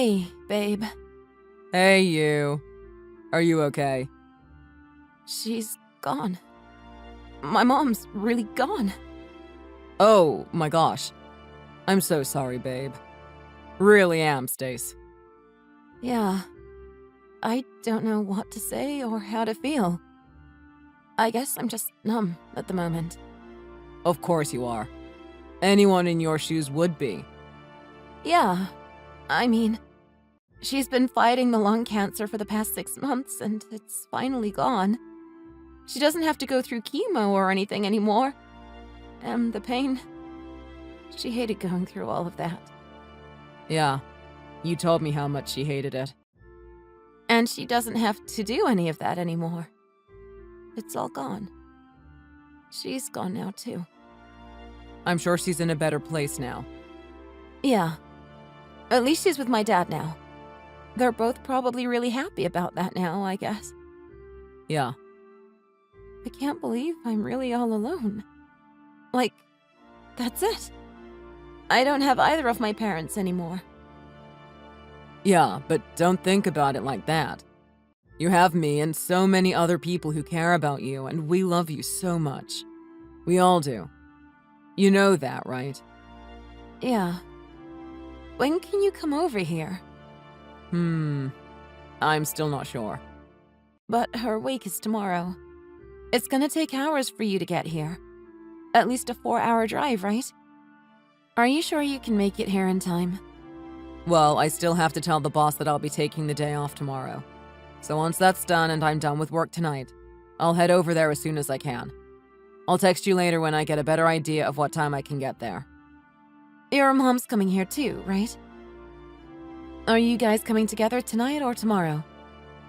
Hey, babe. Hey, you. Are you okay? She's gone. My mom's really gone. Oh, my gosh. I'm so sorry, babe. Really am, Stace. Yeah. I don't know what to say or how to feel. I guess I'm just numb at the moment. Of course you are. Anyone in your shoes would be. Yeah. I mean, she's been fighting the lung cancer for the past 6 months, and it's finally gone. She doesn't have to go through chemo or anything anymore. And the pain... She hated going through all of that. Yeah. You told me how much she hated it. And she doesn't have to do any of that anymore. It's all gone. She's gone now, too. I'm sure she's in a better place now. Yeah. At least she's with my dad now. They're both probably really happy about that now, I guess. Yeah. I can't believe I'm really all alone. Like, that's it. I don't have either of my parents anymore. Yeah, but don't think about it like that. You have me and so many other people who care about you, and we love you so much. We all do. You know that, right? Yeah. When can you come over here? I'm still not sure. But her wake is tomorrow. It's gonna take hours for you to get here. At least a 4-hour drive, right? Are you sure you can make it here in time? Well, I still have to tell the boss that I'll be taking the day off tomorrow. So once that's done and I'm done with work tonight, I'll head over there as soon as I can. I'll text you later when I get a better idea of what time I can get there. Your mom's coming here too, right? Are you guys coming together tonight or tomorrow?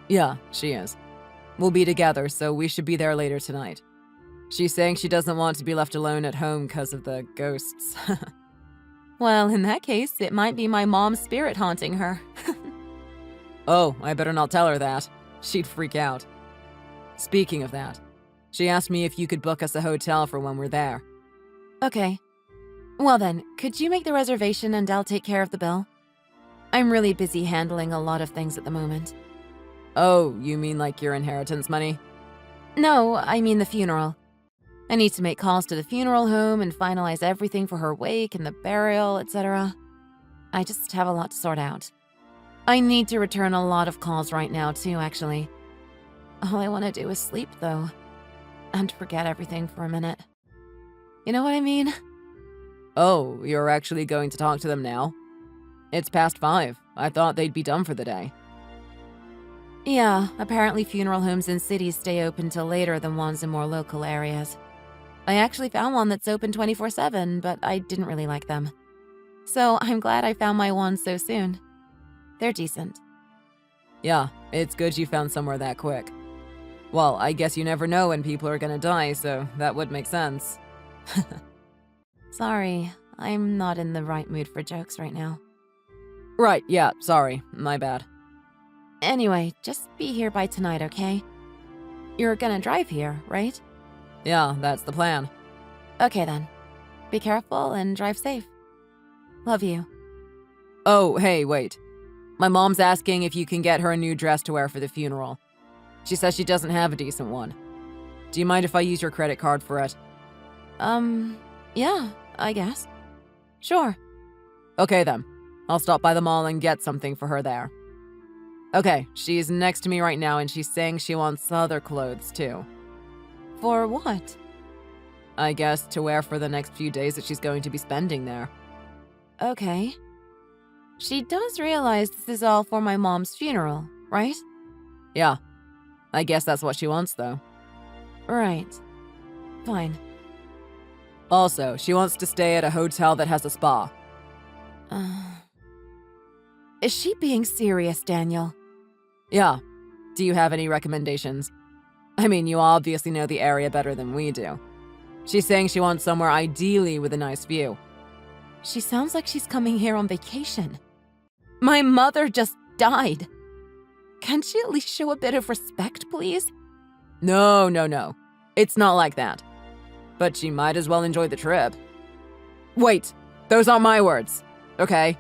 Yeah, she is. We'll be together, so we should be there later tonight. She's saying she doesn't want to be left alone at home because of the ghosts. Well, in that case, it might be my mom's spirit haunting her. Oh, I better not tell her that. She'd freak out. Speaking of that, she asked me if you could book us a hotel for when we're there. Okay. Well then, could you make the reservation and I'll take care of the bill? I'm really busy handling a lot of things at the moment. Oh, you mean like your inheritance money? No, I mean the funeral. I need to make calls to the funeral home and finalize everything for her wake and the burial, etc. I just have a lot to sort out. I need to return a lot of calls right now too, actually. All I want to do is sleep, though. And forget everything for a minute. You know what I mean? Oh, you're actually going to talk to them now? It's past 5. I thought they'd be done for the day. Yeah, apparently funeral homes in cities stay open till later than ones in more local areas. I actually found one that's open 24/7, but I didn't really like them. So I'm glad I found my one so soon. They're decent. Yeah, it's good you found somewhere that quick. Well, I guess you never know when people are gonna die, so that would make sense. Sorry, I'm not in the right mood for jokes right now. Right, yeah, sorry, my bad. Anyway, just be here by tonight, okay? You're gonna drive here, right? Yeah, that's the plan. Okay then. Be careful and drive safe. Love you. Oh, hey, wait. My mom's asking if you can get her a new dress to wear for the funeral. She says she doesn't have a decent one. Do you mind if I use your credit card for it? Yeah, I guess. Sure. Okay then. I'll stop by the mall and get something for her there. Okay, she's next to me right now and she's saying she wants other clothes too. For what? I guess to wear for the next few days that she's going to be spending there. Okay. She does realize this is all for my mom's funeral, right? Yeah. I guess that's what she wants though. Right. Fine. Also, she wants to stay at a hotel that has a spa. Is she being serious, Daniel? Yeah. Do you have any recommendations? I mean, you obviously know the area better than we do. She's saying she wants somewhere ideally with a nice view. She sounds like she's coming here on vacation. My mother just died. Can't she at least show a bit of respect, please? No. It's not like that. But she might as well enjoy the trip. Wait, those aren't my words, okay?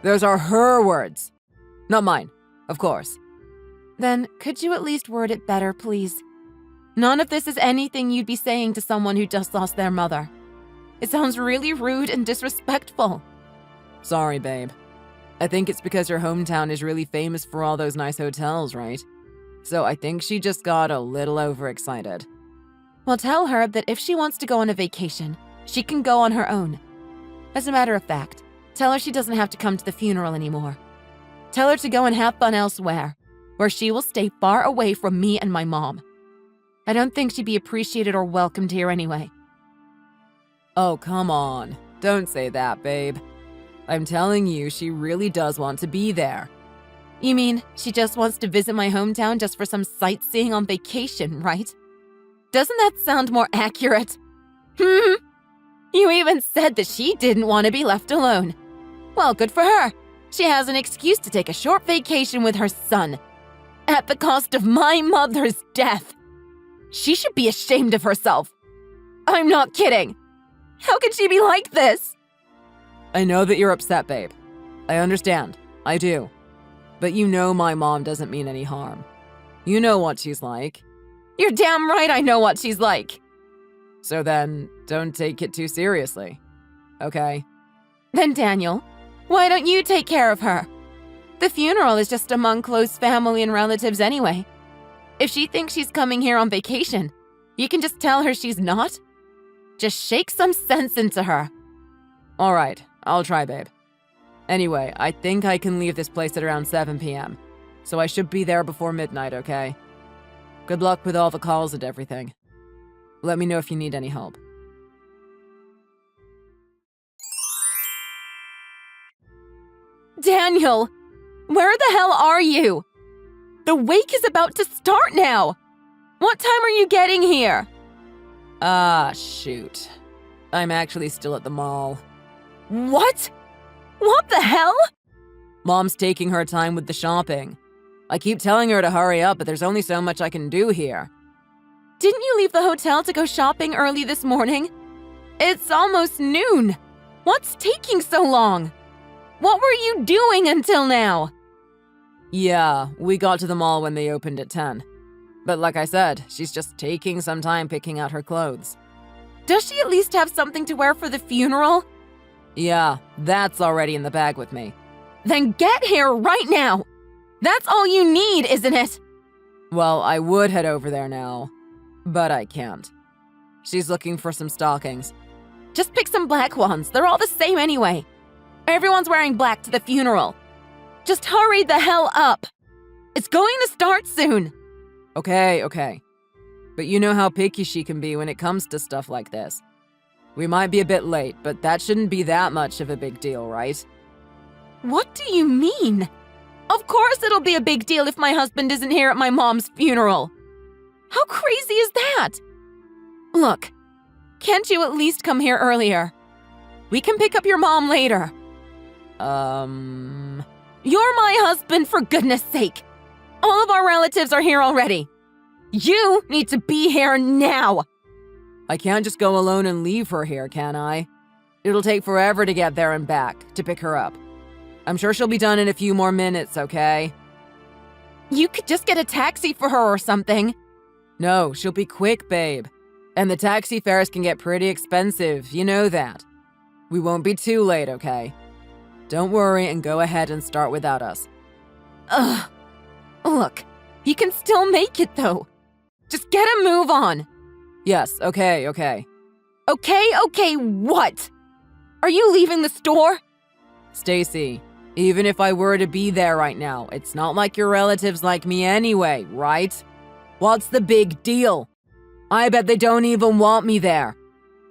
Those are her words. Not mine, of course. Then could you at least word it better, please? None of this is anything you'd be saying to someone who just lost their mother. It sounds really rude and disrespectful. Sorry, babe. I think it's because your hometown is really famous for all those nice hotels, right? So I think she just got a little overexcited. Well, tell her that if she wants to go on a vacation, she can go on her own. As a matter of fact, tell her she doesn't have to come to the funeral anymore. Tell her to go and have fun elsewhere, where she will stay far away from me and my mom. I don't think she'd be appreciated or welcomed here anyway. Oh, come on. Don't say that, babe. I'm telling you, she really does want to be there. You mean she just wants to visit my hometown just for some sightseeing on vacation, right? Doesn't that sound more accurate? You even said that she didn't want to be left alone. Well, good for her. She has an excuse to take a short vacation with her son. At the cost of my mother's death. She should be ashamed of herself. I'm not kidding. How could she be like this? I know that you're upset, babe. I understand. I do. But you know my mom doesn't mean any harm. You know what she's like. You're damn right I know what she's like. So then, don't take it too seriously. Okay? Then Daniel, why don't you take care of her? The funeral is just among close family and relatives anyway. If she thinks she's coming here on vacation, you can just tell her she's not. Just shake some sense into her. All right, I'll try, babe. Anyway, I think I can leave this place at around 7 p.m., so I should be there before midnight, okay? Good luck with all the calls and everything. Let me know if you need any help. Daniel, where the hell are you? The wake is about to start now. What time are you getting here? Ah, shoot. I'm actually still at the mall. What? What the hell? Mom's taking her time with the shopping. I keep telling her to hurry up, but there's only so much I can do here. Didn't you leave the hotel to go shopping early this morning? It's almost noon. What's taking so long? What were you doing until now? Yeah, we got to the mall when they opened at 10. But like I said, she's just taking some time picking out her clothes. Does she at least have something to wear for the funeral? Yeah, that's already in the bag with me. Then get here right now. That's all you need, isn't it? Well, I would head over there now, but I can't. She's looking for some stockings. Just pick some black ones. They're all the same anyway. Everyone's wearing black to the funeral. Just hurry the hell up. It's going to start soon. Okay. But you know how picky she can be when it comes to stuff like this. We might be a bit late, but that shouldn't be that much of a big deal, right? What do you mean? Of course it'll be a big deal if my husband isn't here at my mom's funeral. How crazy is that? Look, can't you at least come here earlier? We can pick up your mom later. You're my husband, for goodness sake. All of our relatives are here already. You need to be here now. I can't just go alone and leave her here, can I? It'll take forever to get there and back, to pick her up. I'm sure she'll be done in a few more minutes, okay? You could just get a taxi for her or something. No, she'll be quick, babe. And the taxi fares can get pretty expensive, you know that. We won't be too late, okay? Don't worry and go ahead and start without us. Ugh. Look, you can still make it, though. Just get a move on. Yes, okay. Okay, what? Are you leaving the store? Stacy, even if I were to be there right now, it's not like your relatives like me anyway, right? What's the big deal? I bet they don't even want me there.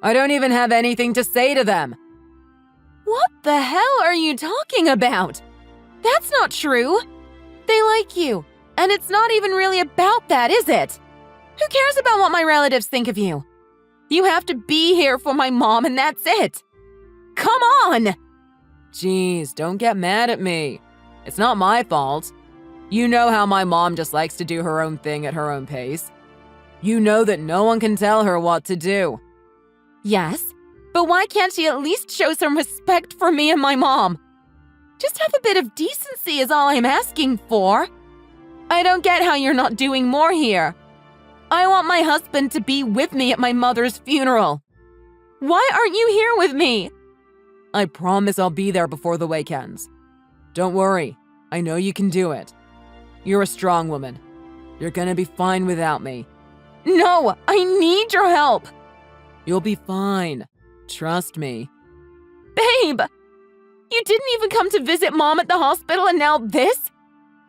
I don't even have anything to say to them. What the hell are you talking about? That's not true. They like you, and it's not even really about that, is it? Who cares about what my relatives think of you? You have to be here for my mom, and that's it. Come on! Jeez, don't get mad at me. It's not my fault. You know how my mom just likes to do her own thing at her own pace. You know that no one can tell her what to do. Yes, but why can't she at least show some respect for me and my mom? Just have a bit of decency is all I'm asking for. I don't get how you're not doing more here. I want my husband to be with me at my mother's funeral. Why aren't you here with me? I promise I'll be there before the wake ends. Don't worry, I know you can do it. You're a strong woman. You're gonna be fine without me. No, I need your help. You'll be fine. Trust me. Babe, you didn't even come to visit Mom at the hospital and now this?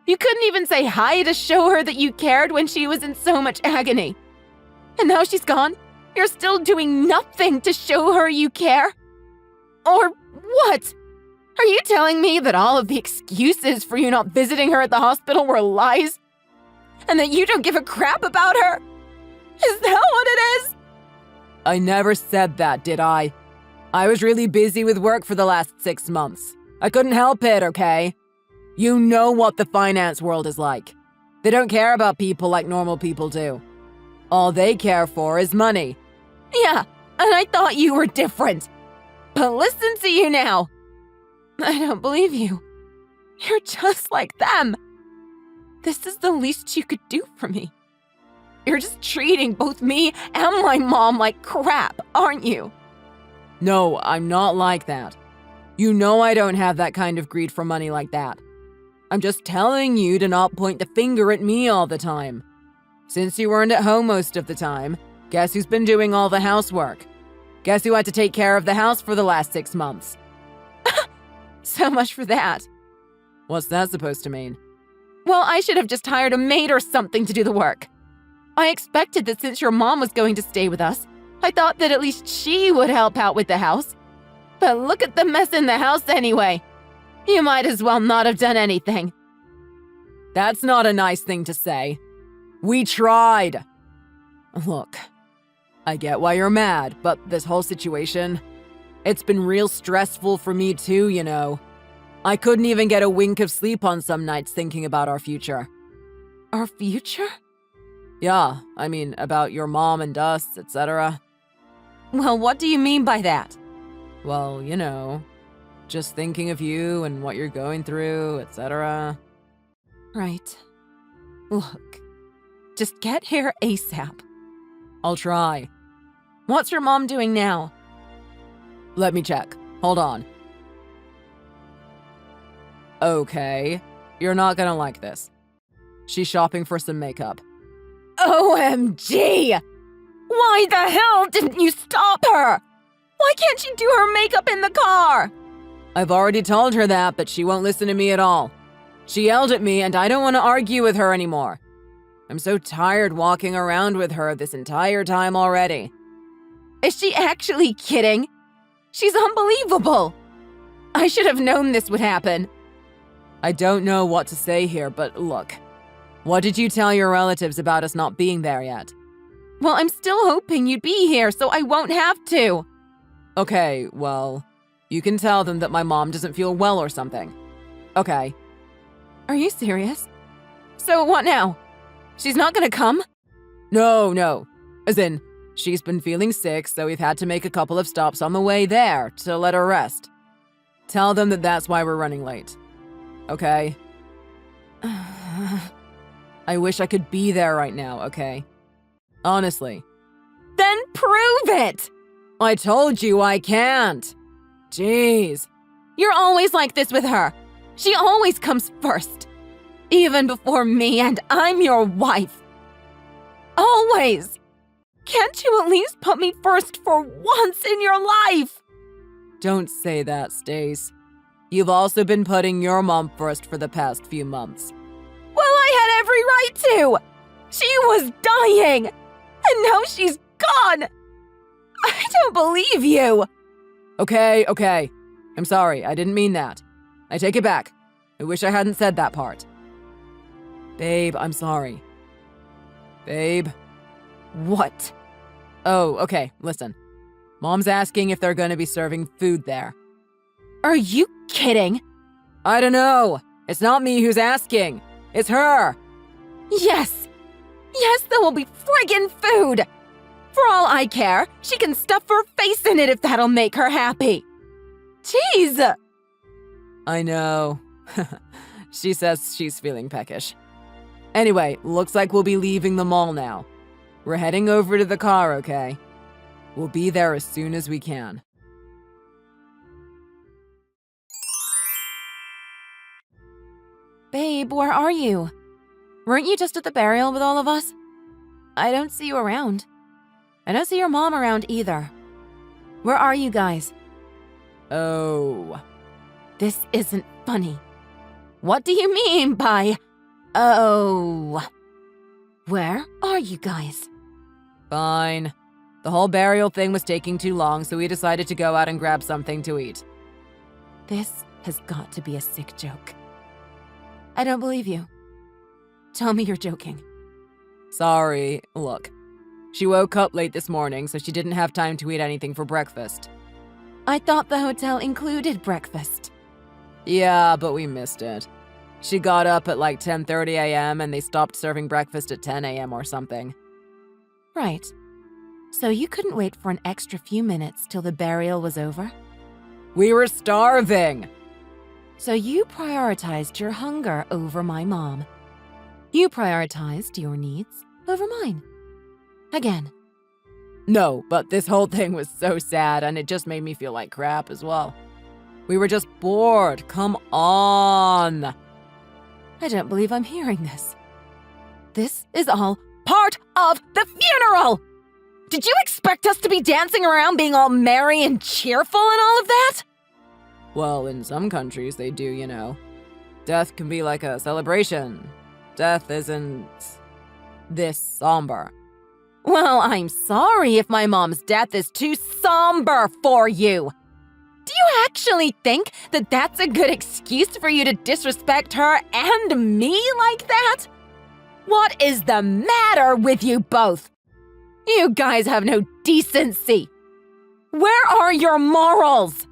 You couldn't even say hi to show her that you cared when she was in so much agony. And now she's gone, you're still doing nothing to show her you care? Or what? Are you telling me that all of the excuses for you not visiting her at the hospital were lies? And that you don't give a crap about her? Is that what it is? I never said that, did I? I was really busy with work for the last 6 months. I couldn't help it, okay? You know what the finance world is like. They don't care about people like normal people do. All they care for is money. Yeah, and I thought you were different. But listen to you now. I don't believe you. You're just like them. This is the least you could do for me. You're just treating both me and my mom like crap, aren't you? No, I'm not like that. You know I don't have that kind of greed for money like that. I'm just telling you to not point the finger at me all the time. Since you weren't at home most of the time, guess who's been doing all the housework? Guess who had to take care of the house for the last 6 months? So much for that. What's that supposed to mean? Well, I should have just hired a maid or something to do the work. I expected that since your mom was going to stay with us, I thought that at least she would help out with the house. But look at the mess in the house anyway. You might as well not have done anything. That's not a nice thing to say. We tried. Look, I get why you're mad, but this whole situation, it's been real stressful for me too, you know. I couldn't even get a wink of sleep on some nights thinking about our future. Our future? Yeah, I mean, about your mom and us, etc. Well, what do you mean by that? Well, you know, just thinking of you and what you're going through, etc. Right. Look, just get here ASAP. I'll try. What's your mom doing now? Let me check. Hold on. Okay, you're not gonna like this. She's shopping for some makeup. OMG! Why the hell didn't you stop her? Why can't she do her makeup in the car? I've already told her that, but she won't listen to me at all. She yelled at me, and I don't want to argue with her anymore. I'm so tired walking around with her this entire time already. Is she actually kidding? She's unbelievable. I should have known this would happen. I don't know what to say here, but look. What did you tell your relatives about us not being there yet? Well, I'm still hoping you'd be here so I won't have to. Okay, well, you can tell them that my mom doesn't feel well or something. Okay. Are you serious? So what now? She's not gonna come? No. As in, she's been feeling sick, so we've had to make a couple of stops on the way there to let her rest. Tell them that that's why we're running late. Okay? I wish I could be there right now, okay? Honestly. Then prove it! I told you I can't. Jeez. You're always like this with her. She always comes first. Even before me, and I'm your wife. Always. Can't you at least put me first for once in your life? Don't say that, Stace. You've also been putting your mom first for the past few months. Well, I had every right to. She was dying, and now she's gone. I don't believe you. Okay. I'm sorry, I didn't mean that. I take it back. I wish I hadn't said that part. Babe, I'm sorry. Babe. What? Oh, okay, listen. Mom's asking if they're gonna be serving food there. Are you kidding? I don't know. It's not me who's asking. It's her. Yes, there will be friggin' food. For all I care, she can stuff her face in it if that'll make her happy. Jeez. I know. She says she's feeling peckish. Anyway, looks like we'll be leaving the mall now. We're heading over to the car, okay? We'll be there as soon as we can. Babe, where are you? Weren't you just at the burial with all of us? I don't see you around. I don't see your mom around either. Where are you guys? Oh. This isn't funny. What do you mean by, oh? Where are you guys? Fine. The whole burial thing was taking too long, so we decided to go out and grab something to eat. This has got to be a sick joke. I don't believe you. Tell me you're joking. Sorry. Look, she woke up late this morning, so she didn't have time to eat anything for breakfast. I thought the hotel included breakfast. Yeah, but we missed it. She got up at like 10:30 a.m. and they stopped serving breakfast at 10 a.m. or something. Right. So you couldn't wait for an extra few minutes till the burial was over? We were starving! So you prioritized your hunger over my mom. You prioritized your needs over mine. Again. No, but this whole thing was so sad and it just made me feel like crap as well. We were just bored. Come on. I don't believe I'm hearing this. This is all part of the funeral! Did you expect us to be dancing around being all merry and cheerful and all of that? Well, in some countries they do, you know. Death can be like a celebration. Death isn't this somber. Well, I'm sorry if my mom's death is too somber for you. Do you actually think that that's a good excuse for you to disrespect her and me like that? What is the matter with you both? You guys have no decency. Where are your morals?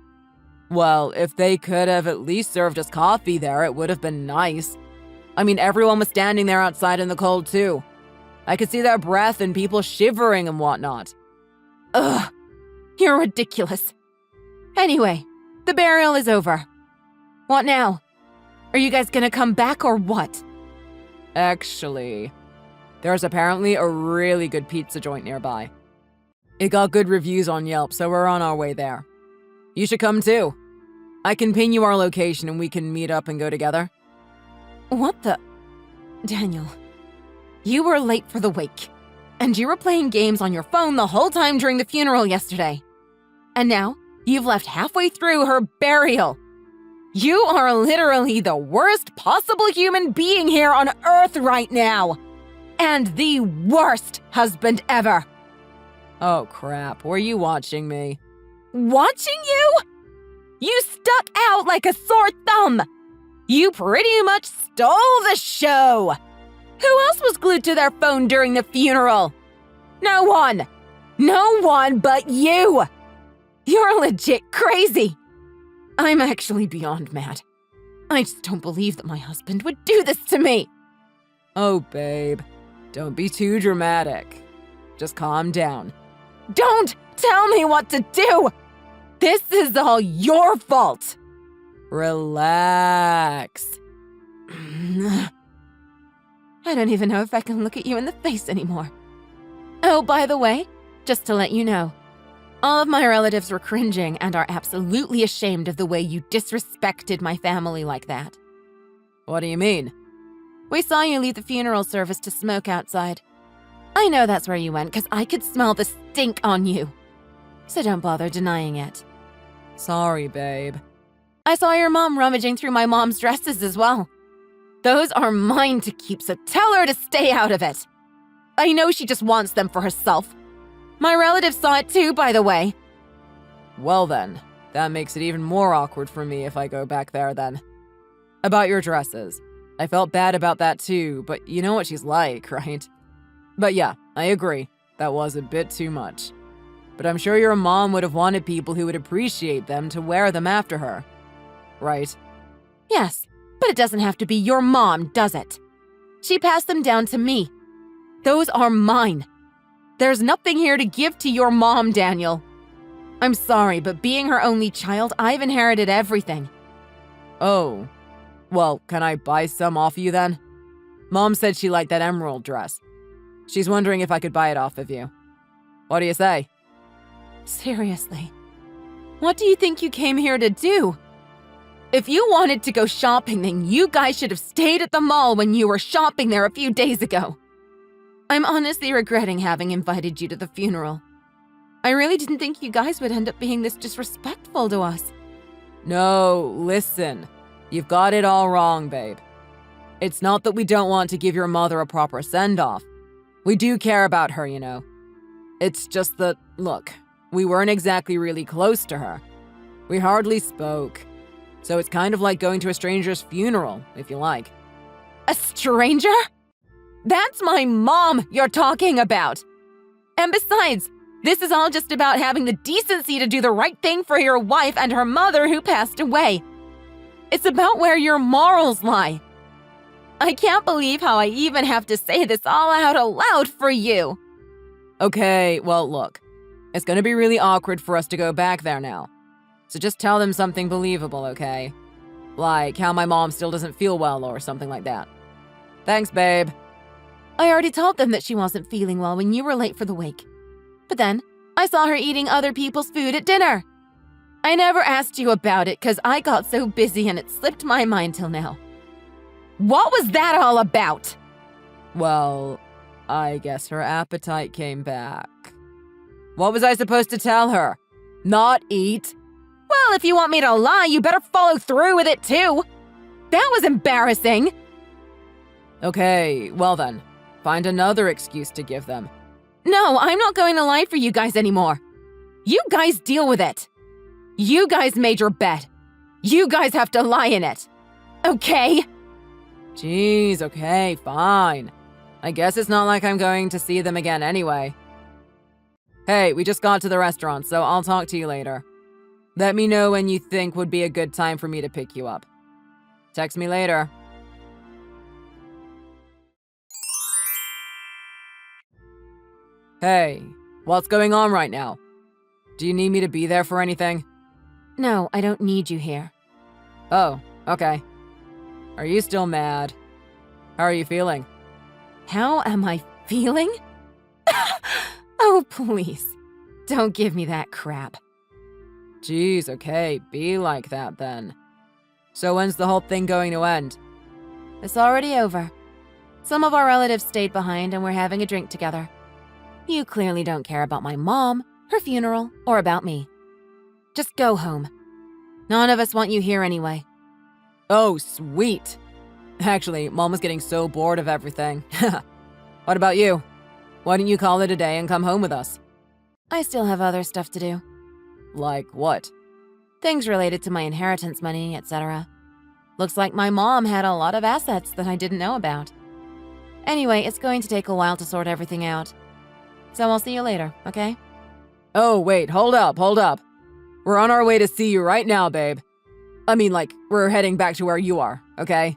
Well, if they could have at least served us coffee there, it would have been nice. I mean, everyone was standing there outside in the cold, too. I could see their breath and people shivering and whatnot. Ugh, you're ridiculous. Anyway, the burial is over. What now? Are you guys gonna come back or what? Actually, there's apparently a really good pizza joint nearby. It got good reviews on Yelp, so we're on our way there. You should come too. I can ping you our location and we can meet up and go together. What the? Daniel, you were late for the wake, and you were playing games on your phone the whole time during the funeral yesterday. And now, you've left halfway through her burial. You are literally the worst possible human being here on Earth right now. And the worst husband ever. Oh crap, were you watching me? Watching you? You stuck out like a sore thumb. You pretty much stole the show. Who else was glued to their phone during the funeral? No one. No one but you. You're legit crazy. I'm actually beyond mad. I just don't believe that my husband would do this to me. Oh, babe, don't be too dramatic. Just calm down. Don't tell me what to do. This is all your fault. Relax. I don't even know if I can look at you in the face anymore. Oh, by the way, just to let you know, all of my relatives were cringing and are absolutely ashamed of the way you disrespected my family like that. What do you mean? We saw you leave the funeral service to smoke outside. I know that's where you went because I could smell the stink on you. So don't bother denying it. Sorry, babe. I saw your mom rummaging through my mom's dresses as well. Those are mine to keep, so tell her to stay out of it. I know she just wants them for herself. My relatives saw it too, by the way. Well then, that makes it even more awkward for me if I go back there then. About your dresses. I felt bad about that too, but you know what she's like, right? But yeah, I agree. That was a bit too much. But I'm sure your mom would have wanted people who would appreciate them to wear them after her. Right? Yes, but it doesn't have to be your mom, does it? She passed them down to me. Those are mine. There's nothing here to give to your mom, Daniel. I'm sorry, but being her only child, I've inherited everything. Oh, well, can I buy some off you then? Mom said she liked that emerald dress. She's wondering if I could buy it off of you. What do you say? Seriously, what do you think you came here to do? If you wanted to go shopping, then you guys should have stayed at the mall when you were shopping there a few days ago. I'm honestly regretting having invited you to the funeral. I really didn't think you guys would end up being this disrespectful to us. No, listen. You've got it all wrong, babe. It's not that we don't want to give your mother a proper send-off. We do care about her, you know. It's just that, look, we weren't exactly really close to her. We hardly spoke. So it's kind of like going to a stranger's funeral, if you like. A stranger? That's my mom you're talking about. And besides, this is all just about having the decency to do the right thing for your wife and her mother who passed away. It's about where your morals lie. I can't believe how I even have to say this all out aloud for you. Okay, well, look. It's gonna be really awkward for us to go back there now. So just tell them something believable, okay? Like how my mom still doesn't feel well or something like that. Thanks, babe. I already told them that she wasn't feeling well when you were late for the wake. But then, I saw her eating other people's food at dinner. I never asked you about it because I got so busy and it slipped my mind till now. What was that all about? Well, I guess her appetite came back. What was I supposed to tell her? Not eat? Well, if you want me to lie, you better follow through with it too. That was embarrassing. Okay, well then, find another excuse to give them. No, I'm not going to lie for you guys anymore. You guys deal with it. You guys made your bet. You guys have to lie in it. Okay? Jeez, okay, fine. I guess it's not like I'm going to see them again anyway. Hey, we just got to the restaurant, so I'll talk to you later. Let me know when you think would be a good time for me to pick you up. Text me later. Hey, what's going on right now? Do you need me to be there for anything? No, I don't need you here. Oh, okay. Are you still mad? How are you feeling? How am I feeling? Oh, please. Don't give me that crap. Jeez, okay, be like that then. So when's the whole thing going to end? It's already over. Some of our relatives stayed behind and we're having a drink together. You clearly don't care about my mom, her funeral, or about me. Just go home. None of us want you here anyway. Oh, sweet. Actually, Mom was getting so bored of everything. What about you? Why don't you call it a day and come home with us? I still have other stuff to do. Like what? Things related to my inheritance money, etc. Looks like my mom had a lot of assets that I didn't know about. Anyway, it's going to take a while to sort everything out. So I'll see you later, okay? Oh, wait, hold up. We're on our way to see you right now, babe. I mean, like, we're heading back to where you are, okay?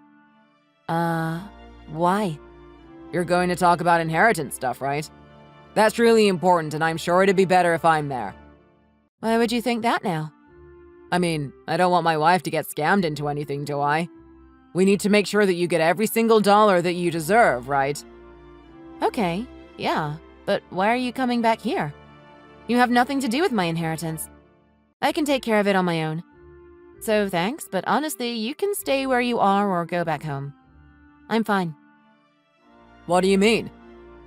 Why? You're going to talk about inheritance stuff, right? That's really important, and I'm sure it'd be better if I'm there. Why would you think that now? I mean, I don't want my wife to get scammed into anything, do I? We need to make sure that you get every single dollar that you deserve, right? Okay, yeah, but why are you coming back here? You have nothing to do with my inheritance. I can take care of it on my own. So thanks, but honestly, you can stay where you are or go back home. I'm fine. What do you mean?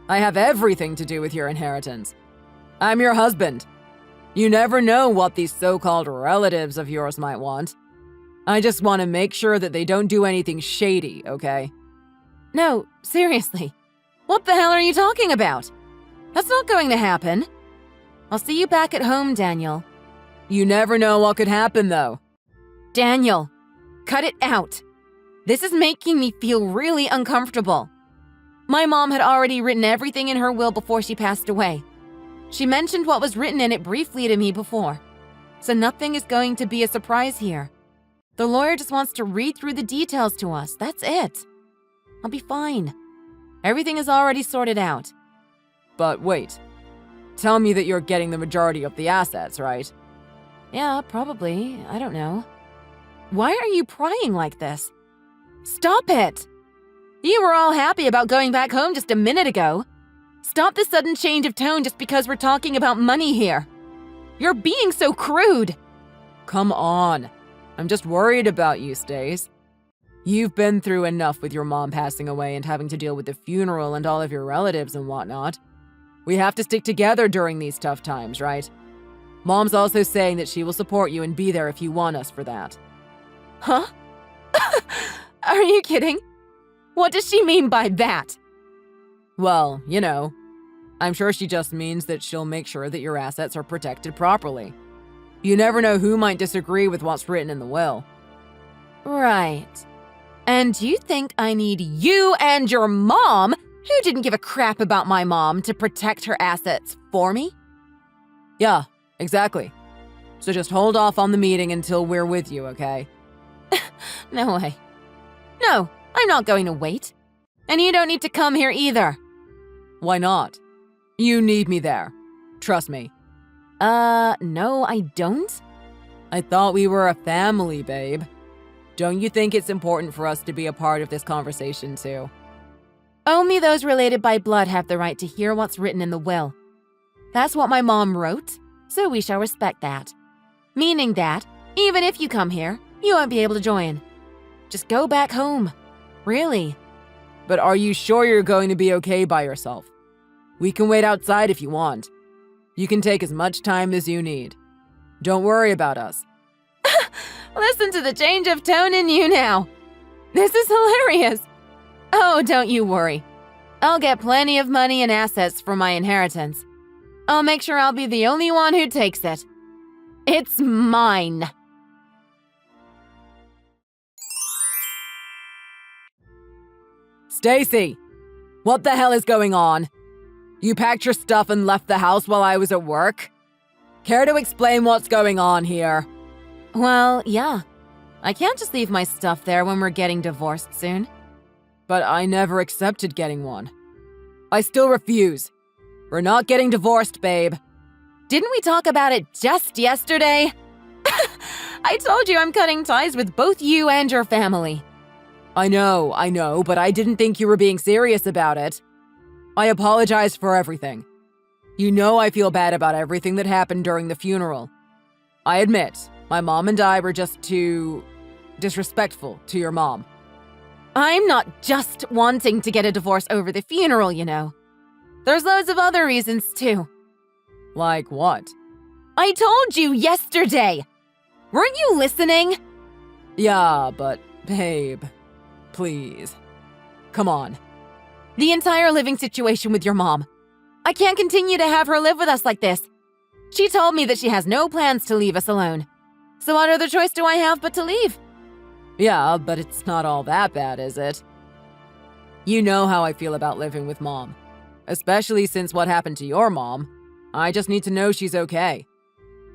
I have everything to do with your inheritance. I'm your husband. You never know what these so-called relatives of yours might want. I just want to make sure that they don't do anything shady, okay? No, seriously. What the hell are you talking about? That's not going to happen. I'll see you back at home, Daniel. You never know what could happen, though. Daniel, cut it out. This is making me feel really uncomfortable. My mom had already written everything in her will before she passed away. She mentioned what was written in it briefly to me before. So nothing is going to be a surprise here. The lawyer just wants to read through the details to us, that's it. I'll be fine. Everything is already sorted out. But wait. Tell me that you're getting the majority of the assets, right? Yeah, probably. I don't know. Why are you prying like this? Stop it! You were all happy about going back home just a minute ago. Stop the sudden change of tone just because we're talking about money here. You're being so crude. Come on. I'm just worried about you, Stace. You've been through enough with your mom passing away and having to deal with the funeral and all of your relatives and whatnot. We have to stick together during these tough times, right? Mom's also saying that she will support you and be there if you want us for that. Huh? Are you kidding? What does she mean by that? Well, you know, I'm sure she just means that she'll make sure that your assets are protected properly. You never know who might disagree with what's written in the will. Right. And you think I need you and your mom, who didn't give a crap about my mom, to protect her assets for me? Yeah, exactly. So just hold off on the meeting until we're with you, okay? No way. No, I'm not going to wait. And you don't need to come here either. Why not? You need me there. Trust me. No, I don't. I thought we were a family, babe. Don't you think it's important for us to be a part of this conversation, too? Only those related by blood have the right to hear what's written in the will. That's what my mom wrote, so we shall respect that. Meaning that, even if you come here, you won't be able to join. Just go back home. Really. But are you sure you're going to be okay by yourself? We can wait outside if you want. You can take as much time as you need. Don't worry about us. Listen to the change of tone in you now. This is hilarious. Oh, don't you worry. I'll get plenty of money and assets for my inheritance. I'll make sure I'll be the only one who takes it. It's mine. Stacy! What the hell is going on? You packed your stuff and left the house while I was at work? Care to explain what's going on here? Well, yeah. I can't just leave my stuff there when we're getting divorced soon. But I never accepted getting one. I still refuse. We're not getting divorced, babe. Didn't we talk about it just yesterday? I told you I'm cutting ties with both you and your family. I know, but I didn't think you were being serious about it. I apologize for everything. You know I feel bad about everything that happened during the funeral. I admit, my mom and I were just too disrespectful to your mom. I'm not just wanting to get a divorce over the funeral, you know. There's loads of other reasons, too. Like what? I told you yesterday! Weren't you listening? Yeah, but babe, please. Come on. The entire living situation with your mom. I can't continue to have her live with us like this. She told me that she has no plans to leave us alone. So what other choice do I have but to leave? Yeah, but it's not all that bad, is it? You know how I feel about living with Mom. Especially since what happened to your mom. I just need to know she's okay.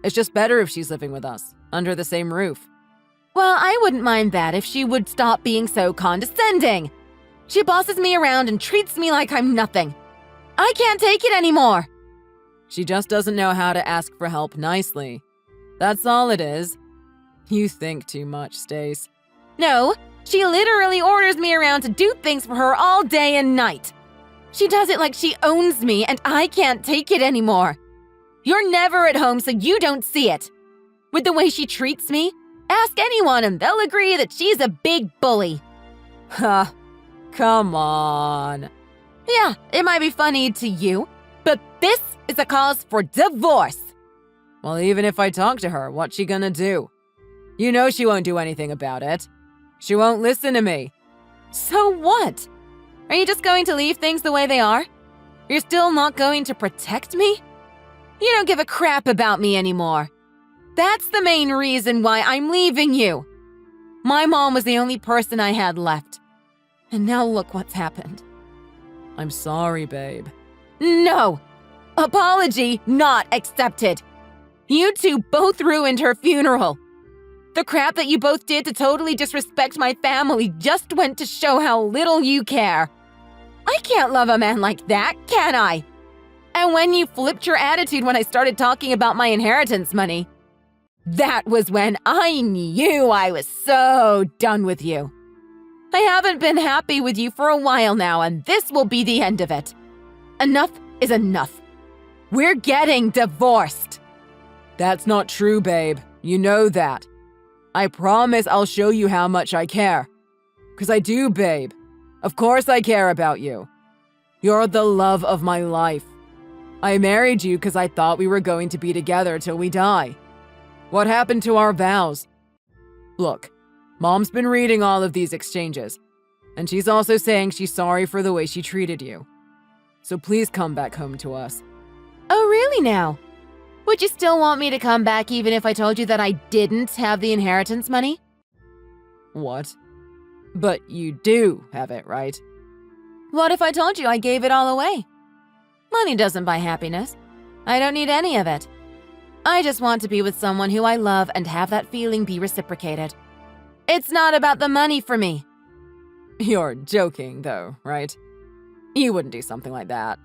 It's just better if she's living with us, under the same roof. Well, I wouldn't mind that if she would stop being so condescending. She bosses me around and treats me like I'm nothing. I can't take it anymore. She just doesn't know how to ask for help nicely. That's all it is. You think too much, Stace. No, she literally orders me around to do things for her all day and night. She does it like she owns me, and I can't take it anymore. You're never at home, so you don't see it. With the way she treats me, ask anyone and they'll agree that she's a big bully. Ha, come on. Yeah, it might be funny to you, but this is a cause for divorce. Well, even if I talk to her, what's she gonna do? You know she won't do anything about it. She won't listen to me. So what? Are you just going to leave things the way they are? You're still not going to protect me? You don't give a crap about me anymore. That's the main reason why I'm leaving you. My mom was the only person I had left. And now look what's happened. I'm sorry, babe. No! Apology not accepted. You two both ruined her funeral. The crap that you both did to totally disrespect my family just went to show how little you care. I can't love a man like that, can I? And when you flipped your attitude when I started talking about my inheritance money, That was when I knew I was so done with you. I haven't been happy with you for a while now, and this will be the end of it. Enough is enough. We're getting divorced. That's not true, babe. You know that. I promise I'll show you how much I care. 'Cause I do, babe. Of course I care about you. You're the love of my life. I married you 'cause I thought we were going to be together till we die. What happened to our vows? Look, Mom's been reading all of these exchanges, and she's also saying she's sorry for the way she treated you. So please come back home to us. Oh, really now? Would you still want me to come back even if I told you that I didn't have the inheritance money? What? But you do have it, right? What if I told you I gave it all away? Money doesn't buy happiness. I don't need any of it. I just want to be with someone who I love and have that feeling be reciprocated. It's not about the money for me. You're joking, though, right? You wouldn't do something like that.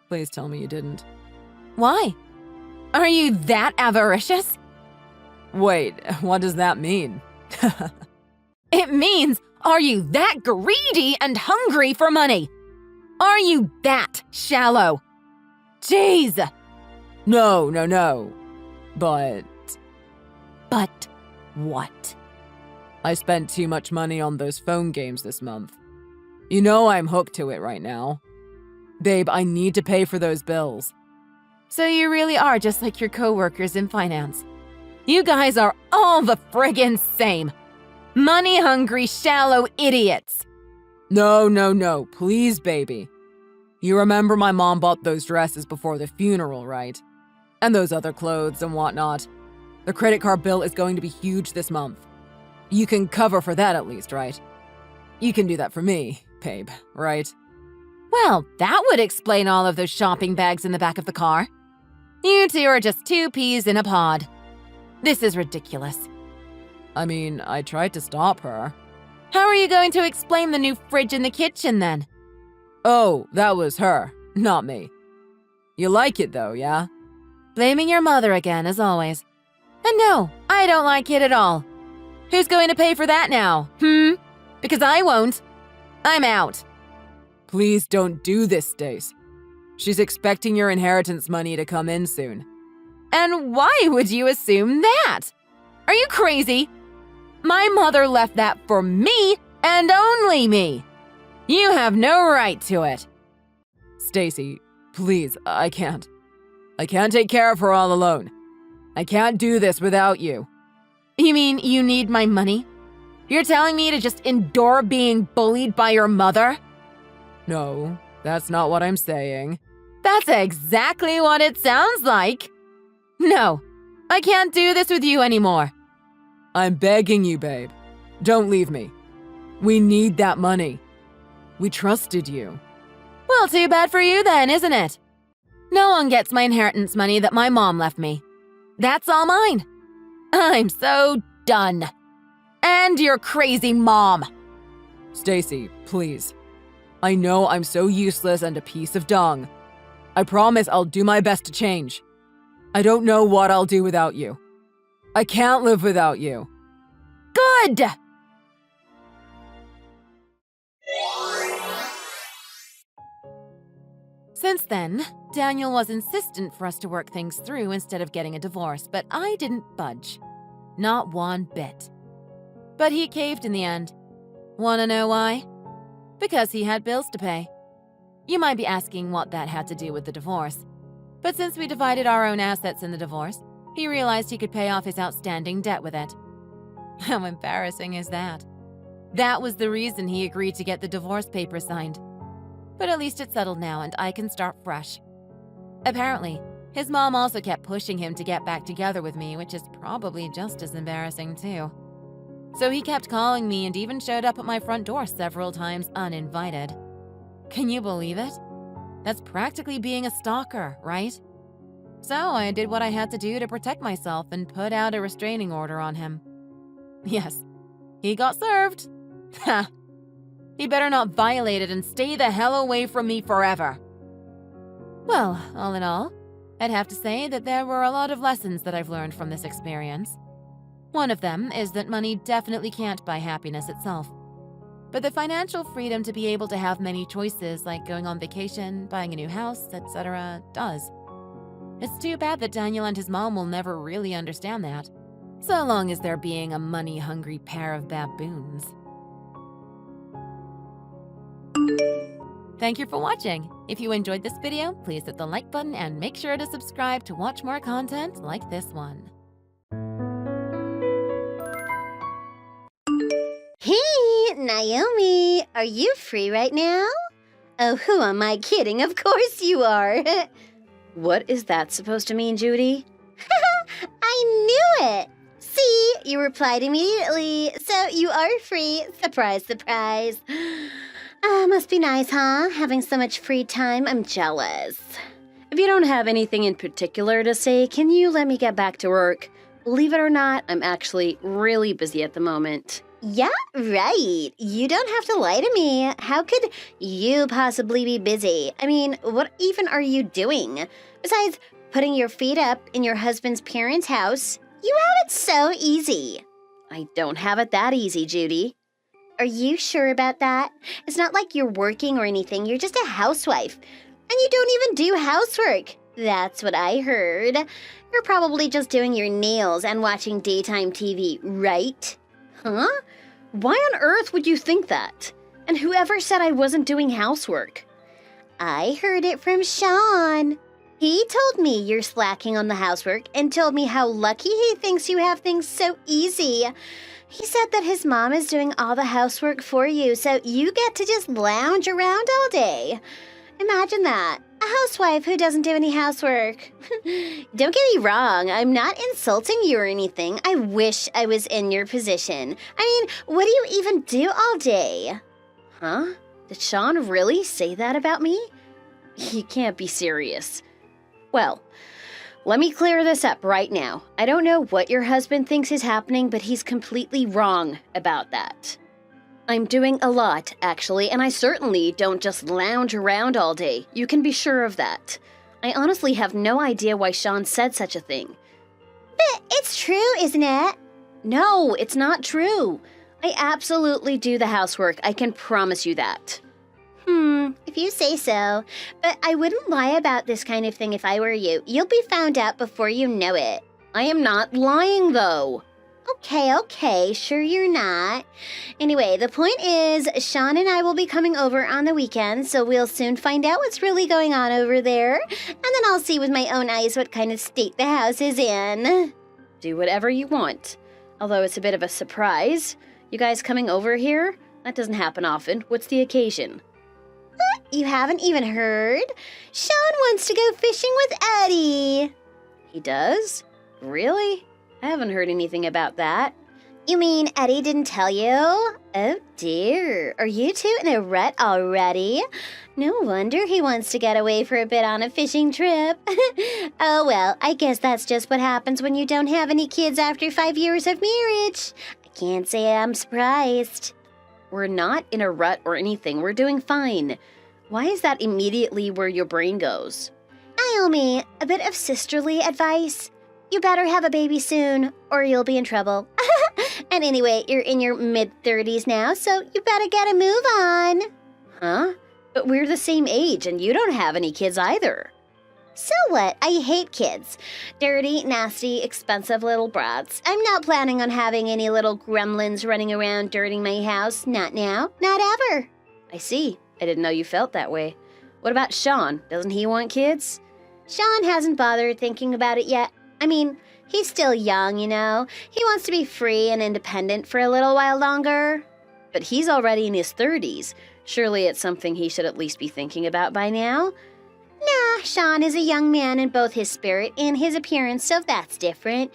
Please tell me you didn't. Why? Are you that avaricious? Wait, what does that mean? It means, are you that greedy and hungry for money? Are you that shallow? Jeez! No. But what? I spent too much money on those phone games this month. You know I'm hooked to it right now. Babe, I need to pay for those bills. So you really are just like your coworkers in finance. You guys are all the friggin' same. Money-hungry, shallow idiots. No. Please, baby. You remember my mom bought those dresses before the funeral, right? And those other clothes and whatnot. The credit card bill is going to be huge this month. You can cover for that at least, right? You can do that for me, babe, right? Well, that would explain all of those shopping bags in the back of the car. You two are just two peas in a pod. This is ridiculous. I mean, I tried to stop her. How are you going to explain the new fridge in the kitchen then? Oh, that was her, not me. You like it though, yeah? Blaming your mother again, as always. And no, I don't like it at all. Who's going to pay for that now, Because I won't. I'm out. Please don't do this, Stace. She's expecting your inheritance money to come in soon. And why would you assume that? Are you crazy? My mother left that for me and only me. You have no right to it. Stacy, please, I can't. I can't take care of her all alone. I can't do this without you. You mean you need my money? You're telling me to just endure being bullied by your mother? No, that's not what I'm saying. That's exactly what it sounds like. No, I can't do this with you anymore. I'm begging you, babe. Don't leave me. We need that money. We trusted you. Well, too bad for you then, isn't it? No one gets my inheritance money that my mom left me. That's all mine. I'm so done. And your crazy mom. Stacy, please. I know I'm so useless and a piece of dung. I promise I'll do my best to change. I don't know what I'll do without you. I can't live without you. Good! Since then, Daniel was insistent for us to work things through instead of getting a divorce, but I didn't budge. Not one bit. But he caved in the end. Wanna know why? Because he had bills to pay. You might be asking what that had to do with the divorce. But since we divided our own assets in the divorce, he realized he could pay off his outstanding debt with it. How embarrassing is that? That was the reason he agreed to get the divorce papers signed. But at least it's settled now and I can start fresh. Apparently, his mom also kept pushing him to get back together with me, which is probably just as embarrassing too. So he kept calling me and even showed up at my front door several times uninvited. Can you believe it? That's practically being a stalker, right? So I did what I had to do to protect myself and put out a restraining order on him. Yes, he got served. Ha! He better not violate it and stay the hell away from me forever. Well, all in all, I'd have to say that there were a lot of lessons that I've learned from this experience. One of them is that money definitely can't buy happiness itself. But the financial freedom to be able to have many choices like going on vacation, buying a new house, etc. does. It's too bad that Daniel and his mom will never really understand that, so long as they're being a money-hungry pair of baboons. Thank you for watching. If you enjoyed this video, please hit the like button and make sure to subscribe to watch more content like this one. Hey, Naomi, are you free right now? Oh, who am I kidding? Of course you are. What is that supposed to mean, Judy? I knew it. See, you replied immediately, so you are free. Surprise, surprise. Must be nice, huh? Having so much free time, I'm jealous. If you don't have anything in particular to say, can you let me get back to work? Believe it or not, I'm actually really busy at the moment. Yeah, right. You don't have to lie to me. How could you possibly be busy? I mean, what even are you doing? Besides putting your feet up in your husband's parents' house, you have it so easy. I don't have it that easy, Judy. Are you sure about that? It's not like you're working or anything. You're just a housewife. And you don't even do housework. That's what I heard. You're probably just doing your nails and watching daytime TV, right? Huh? Why on earth would you think that? And whoever said I wasn't doing housework? I heard it from Sean. He told me you're slacking on the housework and told me how lucky he thinks you have things so easy. He said that his mom is doing all the housework for you, so you get to just lounge around all day. Imagine that. A housewife who doesn't do any housework. Don't get me wrong, I'm not insulting you or anything. I wish I was in your position. I mean, what do you even do all day? Huh? Did Sean really say that about me? You can't be serious. Well, let me clear this up right now. I don't know what your husband thinks is happening, but he's completely wrong about that. I'm doing a lot, actually, and I certainly don't just lounge around all day. You can be sure of that. I honestly have no idea why Sean said such a thing. But it's true, isn't it? No, it's not true. I absolutely do the housework. I can promise you that. If you say so. But I wouldn't lie about this kind of thing if I were you. You'll be found out before you know it. I am not lying, though. Okay, sure you're not. Anyway, the point is, Sean and I will be coming over on the weekend, so we'll soon find out what's really going on over there. And then I'll see with my own eyes what kind of state the house is in. Do whatever you want. Although it's a bit of a surprise. You guys coming over here? That doesn't happen often. What's the occasion? You haven't even heard? Sean wants to go fishing with Eddie. He does? Really? I haven't heard anything about that. You mean Eddie didn't tell you? Oh dear, are you two in a rut already? No wonder he wants to get away for a bit on a fishing trip. Oh well, I guess that's just what happens when you don't have any kids after 5 years of marriage. I can't say I'm surprised. We're not in a rut or anything. We're doing fine. Why is that immediately where your brain goes? Naomi, a bit of sisterly advice. You better have a baby soon, or you'll be in trouble. And anyway, you're in your mid-30s now, so you better get a move on. Huh? But we're the same age, and you don't have any kids either. So what? I hate kids. Dirty, nasty, expensive little brats. I'm not planning on having any little gremlins running around dirtying my house. Not now. Not ever. I see. I didn't know you felt that way. What about Sean? Doesn't he want kids? Sean hasn't bothered thinking about it yet. I mean, he's still young, you know. He wants to be free and independent for a little while longer. But he's already in his 30s. Surely it's something he should at least be thinking about by now. Nah, Sean is a young man in both his spirit and his appearance, so that's different.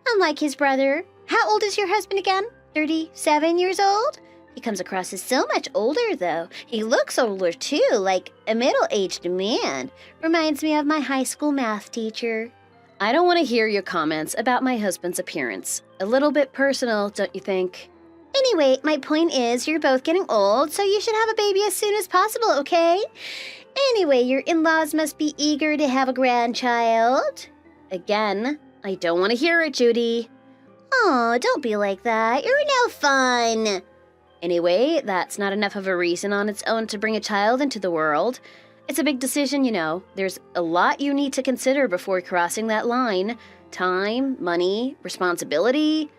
Unlike his brother. How old is your husband again? 37 years old? He comes across as so much older, though. He looks older, too, like a middle-aged man. Reminds me of my high school math teacher. I don't want to hear your comments about my husband's appearance. A little bit personal, don't you think? Anyway, my point is you're both getting old, so you should have a baby as soon as possible, okay? Anyway, your in-laws must be eager to have a grandchild. Again, I don't want to hear it, Judy. Oh, don't be like that. You're no fun. Anyway, that's not enough of a reason on its own to bring a child into the world. It's a big decision, you know. There's a lot you need to consider before crossing that line. Time, money, responsibility.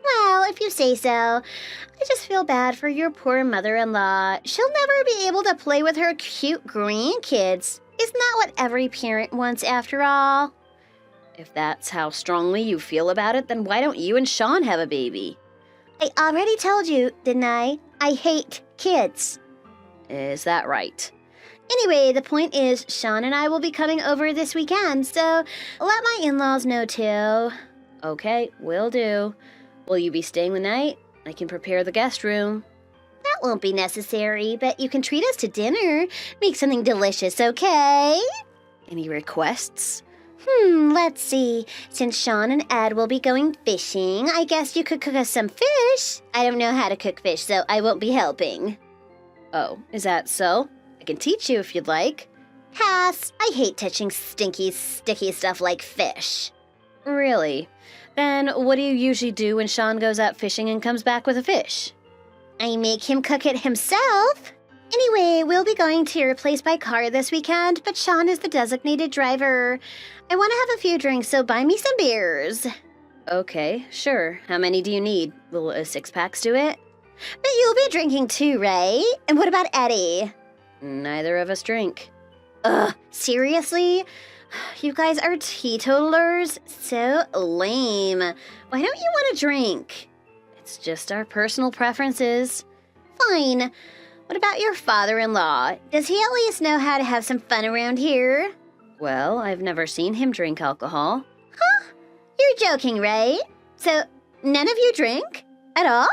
Well, if you say so. I just feel bad for your poor mother-in-law. She'll never be able to play with her cute grandkids. Isn't that what every parent wants after all? If that's how strongly you feel about it, then why don't you and Sean have a baby? I already told you, didn't I? I hate kids. Is that right? Anyway, the point is, Sean and I will be coming over this weekend, so let my in-laws know too. Okay, will do. Will you be staying the night? I can prepare the guest room. That won't be necessary, but you can treat us to dinner. Make something delicious, okay? Any requests? Let's see. Since Sean and Ed will be going fishing, I guess you could cook us some fish. I don't know how to cook fish, so I won't be helping. Oh, is that so? I can teach you if you'd like. Pass. I hate touching stinky, sticky stuff like fish. Really? Then what do you usually do when Sean goes out fishing and comes back with a fish? I make him cook it himself. Anyway, we'll be going to your place by car this weekend, but Sean is the designated driver. I want to have a few drinks, so buy me some beers. Okay, sure. How many do you need? Will a 6-pack do it? But you'll be drinking too, right? And what about Eddie? Neither of us drink. Ugh, seriously? You guys are teetotalers? So lame. Why don't you want to drink? It's just our personal preferences. Fine. What about your father-in-law? Does he at least know how to have some fun around here? Well, I've never seen him drink alcohol. Huh? You're joking, right? So, none of you drink? At all?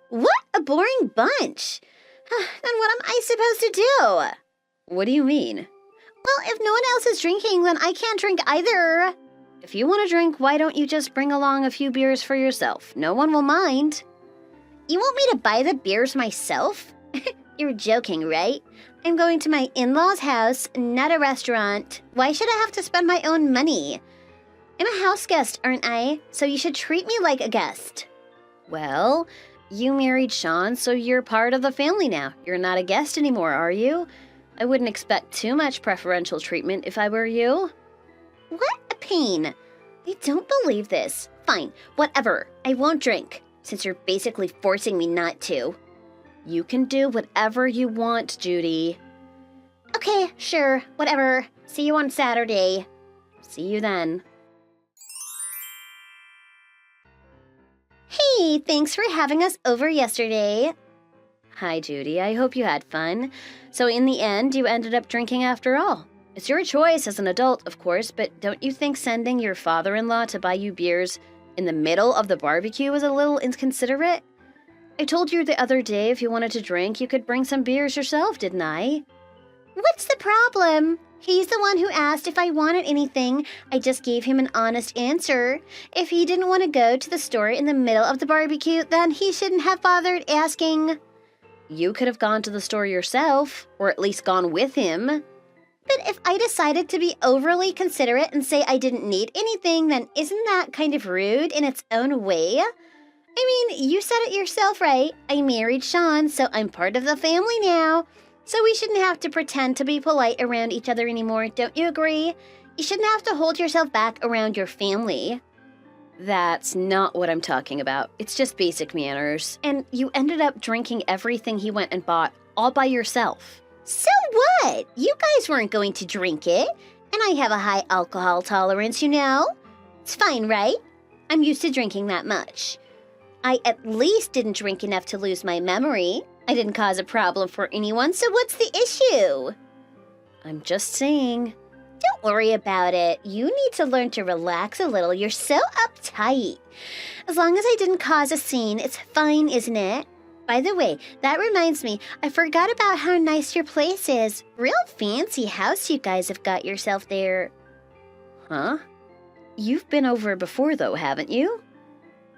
What a boring bunch. Then what am I supposed to do? What do you mean? Well, if no one else is drinking, then I can't drink either. If you want to drink, why don't you just bring along a few beers for yourself? No one will mind. You want me to buy the beers myself? You're joking, right? I'm going to my in-laws' house, not a restaurant. Why should I have to spend my own money? I'm a house guest, aren't I? So you should treat me like a guest. Well, you married Sean, so you're part of the family now. You're not a guest anymore, are you? I wouldn't expect too much preferential treatment if I were you. What a pain. I don't believe this. Fine, whatever. I won't drink, since you're basically forcing me not to. You can do whatever you want, Judy. Okay, sure, whatever. See you on Saturday. See you then. Hey, thanks for having us over yesterday. Hi, Judy. I hope you had fun. So in the end, you ended up drinking after all. It's your choice as an adult, of course, but don't you think sending your father-in-law to buy you beers in the middle of the barbecue was a little inconsiderate? I told you the other day if you wanted to drink, you could bring some beers yourself, didn't I? What's the problem? He's the one who asked if I wanted anything. I just gave him an honest answer. If he didn't want to go to the store in the middle of the barbecue, then he shouldn't have bothered asking. You could have gone to the store yourself, or at least gone with him. But if I decided to be overly considerate and say I didn't need anything, then isn't that kind of rude in its own way? I mean, you said it yourself, right? I married Sean, so I'm part of the family now. So we shouldn't have to pretend to be polite around each other anymore, don't you agree? You shouldn't have to hold yourself back around your family. That's not what I'm talking about. It's just basic manners. And you ended up drinking everything he went and bought all by yourself. So what? You guys weren't going to drink it. And I have a high alcohol tolerance, you know? It's fine, right? I'm used to drinking that much. I at least didn't drink enough to lose my memory. I didn't cause a problem for anyone, so what's the issue? I'm just saying. Don't worry about it. You need to learn to relax a little. You're so uptight. As long as I didn't cause a scene, it's fine, isn't it? By the way, that reminds me, I forgot about how nice your place is. Real fancy house you guys have got yourself there. Huh? You've been over before, though, haven't you?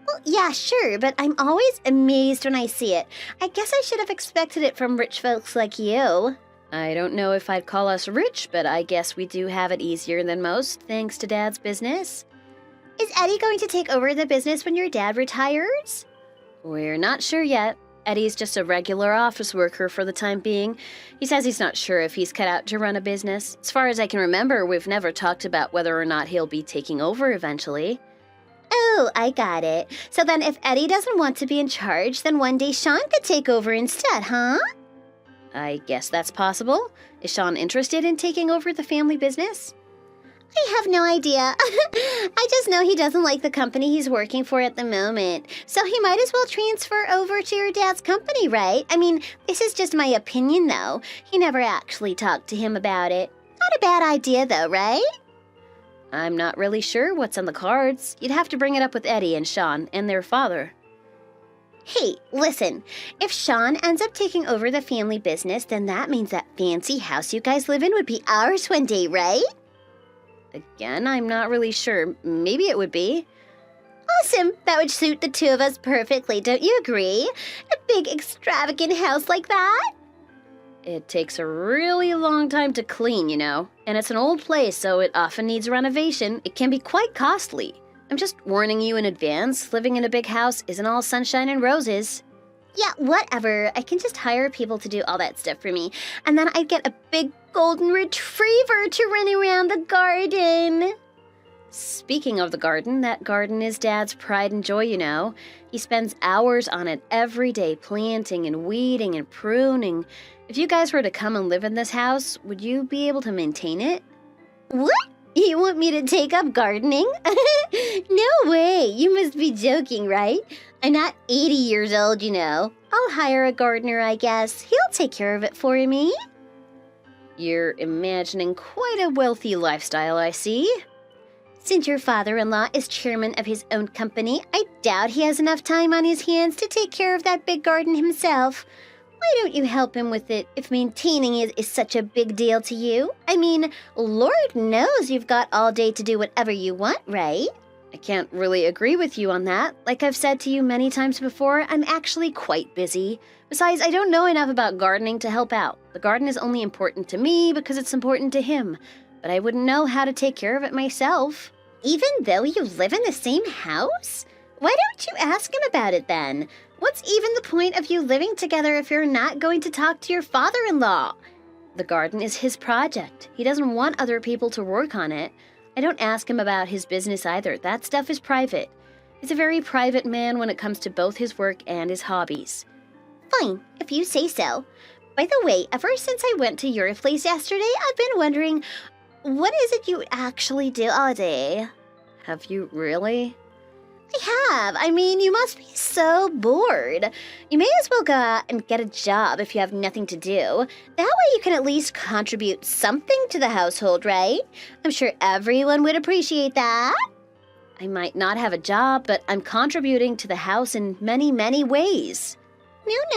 Well, yeah, sure, but I'm always amazed when I see it. I guess I should have expected it from rich folks like you. I don't know if I'd call us rich, but I guess we do have it easier than most, thanks to Dad's business. Is Eddie going to take over the business when your dad retires? We're not sure yet. Eddie's just a regular office worker for the time being. He says he's not sure if he's cut out to run a business. As far as I can remember, we've never talked about whether or not he'll be taking over eventually. Oh, I got it. So then if Eddie doesn't want to be in charge, then one day Sean could take over instead, huh? I guess that's possible. Is Sean interested in taking over the family business? I have no idea. I just know he doesn't like the company he's working for at the moment. So he might as well transfer over to your dad's company, right? I mean, this is just my opinion, though. He never actually talked to him about it. Not a bad idea, though, right? I'm not really sure what's on the cards. You'd have to bring it up with Eddie and Sean and their father. Hey, listen. If Sean ends up taking over the family business, then that means that fancy house you guys live in would be ours one day, right? Again, I'm not really sure. Maybe it would be. Awesome. That would suit the two of us perfectly, don't you agree? A big, extravagant house like that? It takes a really long time to clean, you know. And it's an old place, so it often needs renovation. It can be quite costly. I'm just warning you in advance. Living in a big house isn't all sunshine and roses. Yeah, whatever. I can just hire people to do all that stuff for me. And then I'd get a big golden retriever to run around the garden. Speaking of the garden, that garden is Dad's pride and joy, you know. He spends hours on it every day, planting and weeding and pruning. If you guys were to come and live in this house, would you be able to maintain it? What? You want me to take up gardening? No way. You must be joking, right? I'm not 80 years old, you know. I'll hire a gardener, I guess. He'll take care of it for me. You're imagining quite a wealthy lifestyle, I see. Since your father-in-law is chairman of his own company, I doubt he has enough time on his hands to take care of that big garden himself. Why don't you help him with it if maintaining it is such a big deal to you? I mean, Lord knows you've got all day to do whatever you want, right? I can't really agree with you on that. Like I've said to you many times before, I'm actually quite busy. Besides, I don't know enough about gardening to help out. The garden is only important to me because it's important to him. But I wouldn't know how to take care of it myself. Even though you live in the same house? Why don't you ask him about it then? What's even the point of you living together if you're not going to talk to your father-in-law? The garden is his project. He doesn't want other people to work on it. I don't ask him about his business either. That stuff is private. He's a very private man when it comes to both his work and his hobbies. Fine, if you say so. By the way, ever since I went to your place yesterday, I've been wondering, what is it you actually do all day? Have you really? I have. I mean, you must be so bored. You may as well go out and get a job if you have nothing to do. That way you can at least contribute something to the household, right? I'm sure everyone would appreciate that. I might not have a job, but I'm contributing to the house in many, many ways.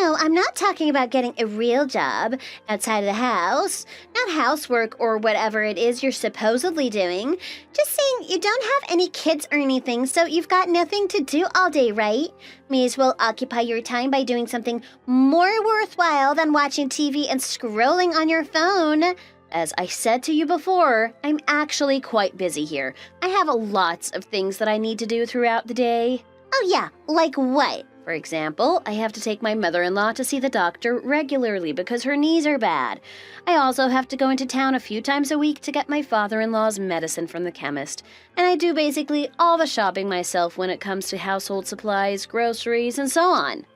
No, I'm not talking about getting a real job outside of the house. Not housework or whatever it is you're supposedly doing. Just saying you don't have any kids or anything, so you've got nothing to do all day, right? May as well occupy your time by doing something more worthwhile than watching TV and scrolling on your phone. As I said to you before, I'm actually quite busy here. I have lots of things that I need to do throughout the day. Oh yeah, like what? For example, I have to take my mother-in-law to see the doctor regularly because her knees are bad. I also have to go into town a few times a week to get my father-in-law's medicine from the chemist. And I do basically all the shopping myself when it comes to household supplies, groceries, and so on.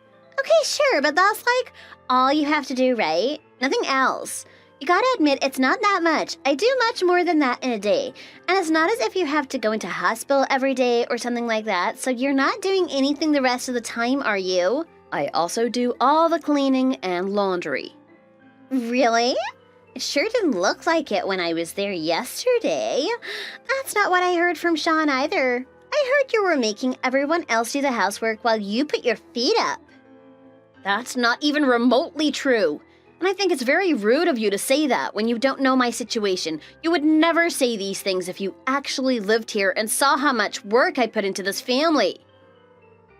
Okay, sure, but that's like all you have to do, right? Nothing else. You gotta admit, it's not that much. I do much more than that in a day. And it's not as if you have to go into hospital every day or something like that, so you're not doing anything the rest of the time, are you? I also do all the cleaning and laundry. Really? It sure didn't look like it when I was there yesterday. That's not what I heard from Sean either. I heard you were making everyone else do the housework while you put your feet up. That's not even remotely true. And I think it's very rude of you to say that when you don't know my situation. You would never say these things if you actually lived here and saw how much work I put into this family.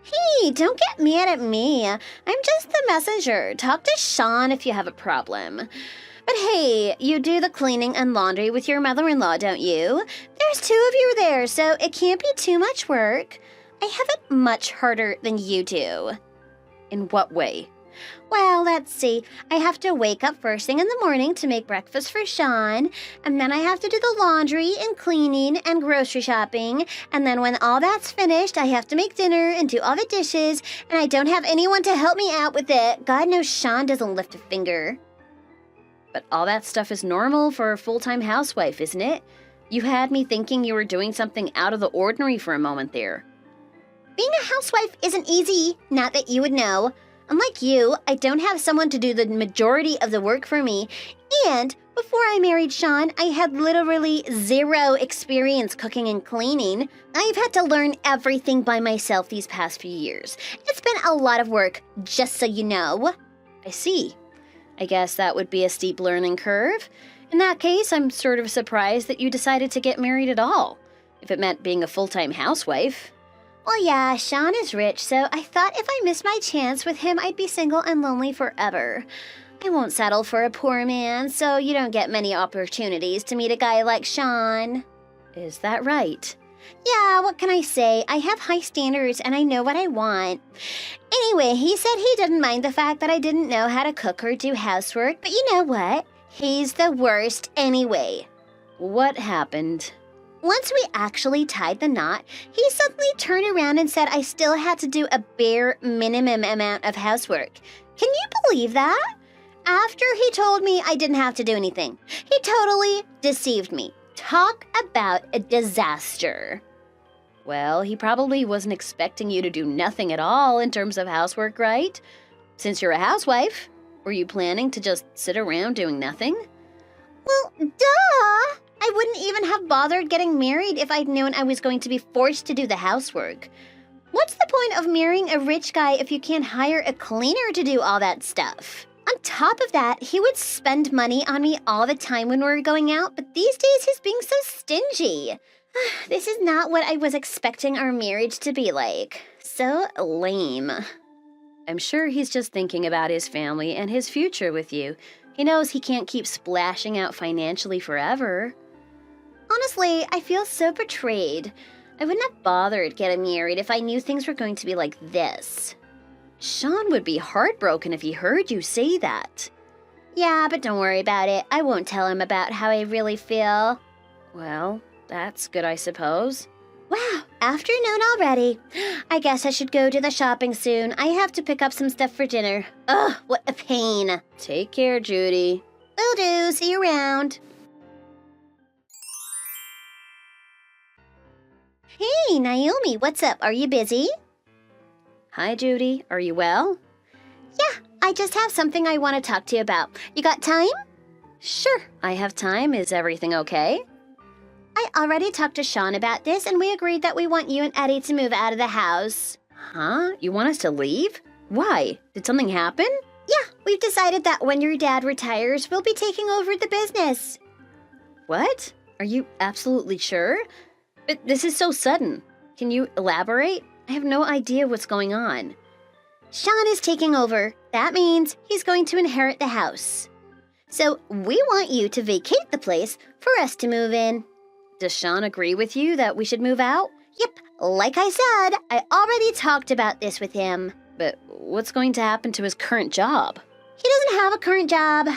Hey, don't get mad at me. I'm just the messenger. Talk to Sean if you have a problem. But hey, you do the cleaning and laundry with your mother-in-law, don't you? There's 2 of you there, so it can't be too much work. I have it much harder than you do. In what way? Well, let's see. I have to wake up first thing in the morning to make breakfast for Sean, and then I have to do the laundry and cleaning and grocery shopping, and then when all that's finished, I have to make dinner and do all the dishes, and I don't have anyone to help me out with it. God knows Sean doesn't lift a finger. But all that stuff is normal for a full-time housewife, isn't it? You had me thinking you were doing something out of the ordinary for a moment there. Being a housewife isn't easy, not that you would know. Unlike you, I don't have someone to do the majority of the work for me. And before I married Sean, I had literally 0 experience cooking and cleaning. I've had to learn everything by myself these past few years. It's been a lot of work, just so you know. I see. I guess that would be a steep learning curve. In that case, I'm sort of surprised that you decided to get married at all, if it meant being a full-time housewife. Well, yeah, Sean is rich, so I thought if I missed my chance with him, I'd be single and lonely forever. I won't settle for a poor man, so you don't get many opportunities to meet a guy like Sean. Is that right? Yeah, what can I say? I have high standards and I know what I want. Anyway, he said he didn't mind the fact that I didn't know how to cook or do housework, but you know what? He's the worst anyway. What happened? Once we actually tied the knot, he suddenly turned around and said I still had to do a bare minimum amount of housework. Can you believe that? After he told me I didn't have to do anything, he totally deceived me. Talk about a disaster. Well, he probably wasn't expecting you to do nothing at all in terms of housework, right? Since you're a housewife, were you planning to just sit around doing nothing? Well, duh! I wouldn't even have bothered getting married if I'd known I was going to be forced to do the housework. What's the point of marrying a rich guy if you can't hire a cleaner to do all that stuff? On top of that, he would spend money on me all the time when we were going out, but these days he's being so stingy. This is not what I was expecting our marriage to be like. So lame. I'm sure he's just thinking about his family and his future with you. He knows he can't keep splashing out financially forever. Honestly, I feel so betrayed. I wouldn't have bothered getting married if I knew things were going to be like this. Sean would be heartbroken if he heard you say that. Yeah, but don't worry about it. I won't tell him about how I really feel. Well, that's good, I suppose. Wow, afternoon already. I guess I should go to the shopping soon. I have to pick up some stuff for dinner. Ugh, what a pain. Take care, Judy. Will do. See you around. Hey, Naomi, what's up? Are you busy? Hi, Judy. Are you well? Yeah, I just have something I want to talk to you about. You got time? Sure, I have time. Is everything okay? I already talked to Sean about this, and we agreed that we want you and Eddie to move out of the house. Huh? You want us to leave? Why? Did something happen? Yeah, we've decided that when your dad retires, we'll be taking over the business. What? Are you absolutely sure? But this is so sudden. Can you elaborate? I have no idea what's going on. Sean is taking over. That means he's going to inherit the house. So we want you to vacate the place for us to move in. Does Sean agree with you that we should move out? Yep, like I said, I already talked about this with him. But what's going to happen to his current job? He doesn't have a current job.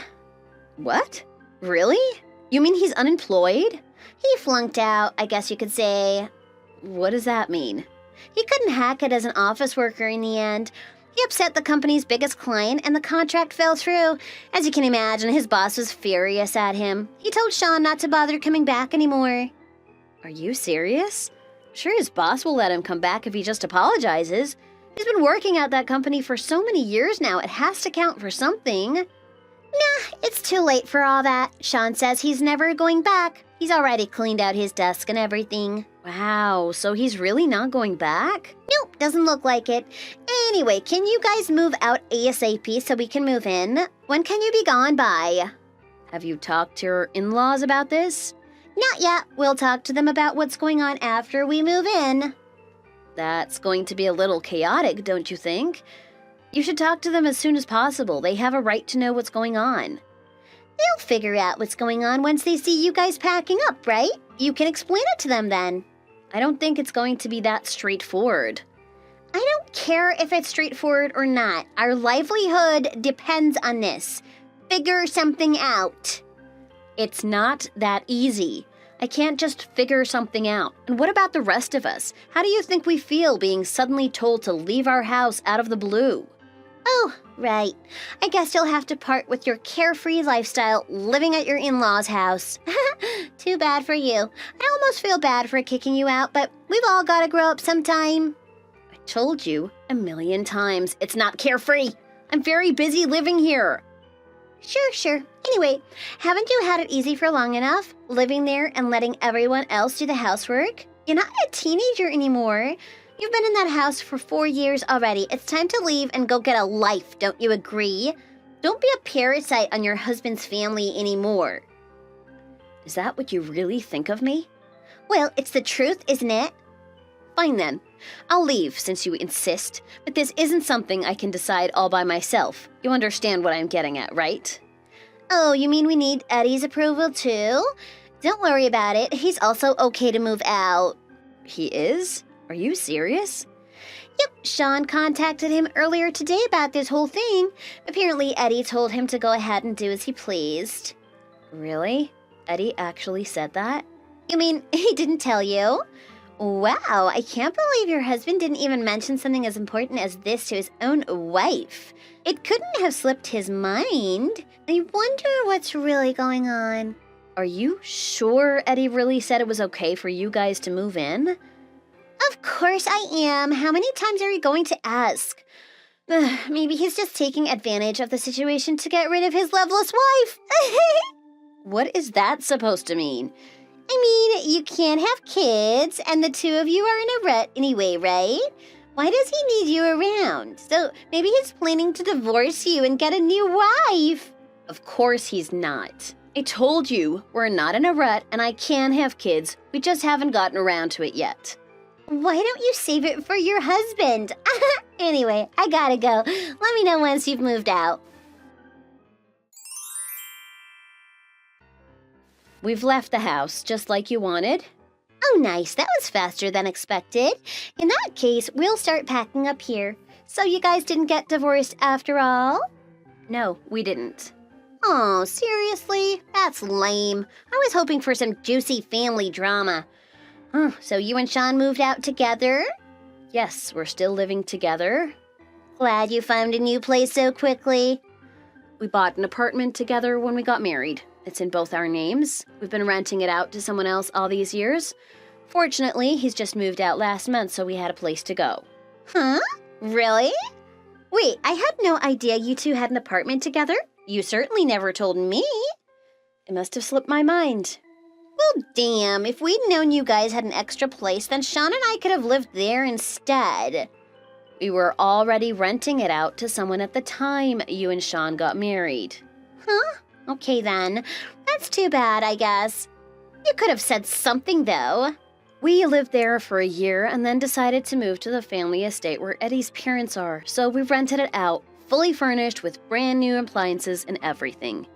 What? Really? You mean he's unemployed? He flunked out, I guess you could say. What does that mean? He couldn't hack it as an office worker in the end. He upset the company's biggest client and the contract fell through. As you can imagine, his boss was furious at him. He told Sean not to bother coming back anymore. Are you serious? Sure, his boss will let him come back if he just apologizes. He's been working at that company for so many years now, it has to count for something. Nah, it's too late for all that. Sean says he's never going back. He's already cleaned out his desk and everything. Wow, so he's really not going back? Nope, doesn't look like it. Anyway, can you guys move out ASAP so we can move in? When can you be gone by? Have you talked to your in-laws about this? Not yet. We'll talk to them about what's going on after we move in. That's going to be a little chaotic, don't you think? You should talk to them as soon as possible. They have a right to know what's going on. They'll figure out what's going on once they see you guys packing up, right? You can explain it to them then. I don't think it's going to be that straightforward. I don't care if it's straightforward or not. Our livelihood depends on this. Figure something out. It's not that easy. I can't just figure something out. And what about the rest of us? How do you think we feel being suddenly told to leave our house out of the blue? Oh, right. I guess you'll have to part with your carefree lifestyle living at your in-laws' house. Too bad for you. I almost feel bad for kicking you out, but we've all got to grow up sometime. I told you 1,000,000 times it's not carefree. I'm very busy living here. Sure. Anyway, haven't you had it easy for long enough, living there and letting everyone else do the housework? You're not a teenager anymore. You've been in that house for 4 years already. It's time to leave and go get a life, don't you agree? Don't be a parasite on your husband's family anymore. Is that what you really think of me? Well, it's the truth, isn't it? Fine then. I'll leave since you insist, but this isn't something I can decide all by myself. You understand what I'm getting at, right? Oh, you mean we need Eddie's approval too? Don't worry about it. He's also okay to move out. He is? Are you serious? Yep, Sean contacted him earlier today about this whole thing. Apparently, Eddie told him to go ahead and do as he pleased. Really? Eddie actually said that? You mean he didn't tell you? Wow, I can't believe your husband didn't even mention something as important as this to his own wife. It couldn't have slipped his mind. I wonder what's really going on. Are you sure Eddie really said it was okay for you guys to move in? Of course I am. How many times are you going to ask? Maybe he's just taking advantage of the situation to get rid of his loveless wife. What is that supposed to mean? I mean, you can't have kids, and the two of you are in a rut anyway, right? Why does he need you around? So maybe he's planning to divorce you and get a new wife. Of course he's not. I told you we're not in a rut and I can have kids. We just haven't gotten around to it yet. Why don't you save it for your husband? Anyway, I gotta go. Let me know once you've moved out. We've left the house, just like you wanted. Oh, nice. That was faster than expected. In that case, we'll start packing up here. So you guys didn't get divorced after all? No, we didn't. Oh, seriously? That's lame. I was hoping for some juicy family drama. So you and Sean moved out together? Yes, we're still living together. Glad you found a new place so quickly. We bought an apartment together when we got married. It's in both our names. We've been renting it out to someone else all these years. Fortunately, he's just moved out last month, so we had a place to go. Huh? Really? Wait, I had no idea you two had an apartment together. You certainly never told me. It must have slipped my mind. Well, damn, if we'd known you guys had an extra place, then Sean and I could have lived there instead. We were already renting it out to someone at the time you and Sean got married. Huh? Okay then. That's too bad, I guess. You could have said something, though. We lived there for a year and then decided to move to the family estate where Eddie's parents are, so we rented it out, fully furnished with brand new appliances and everything.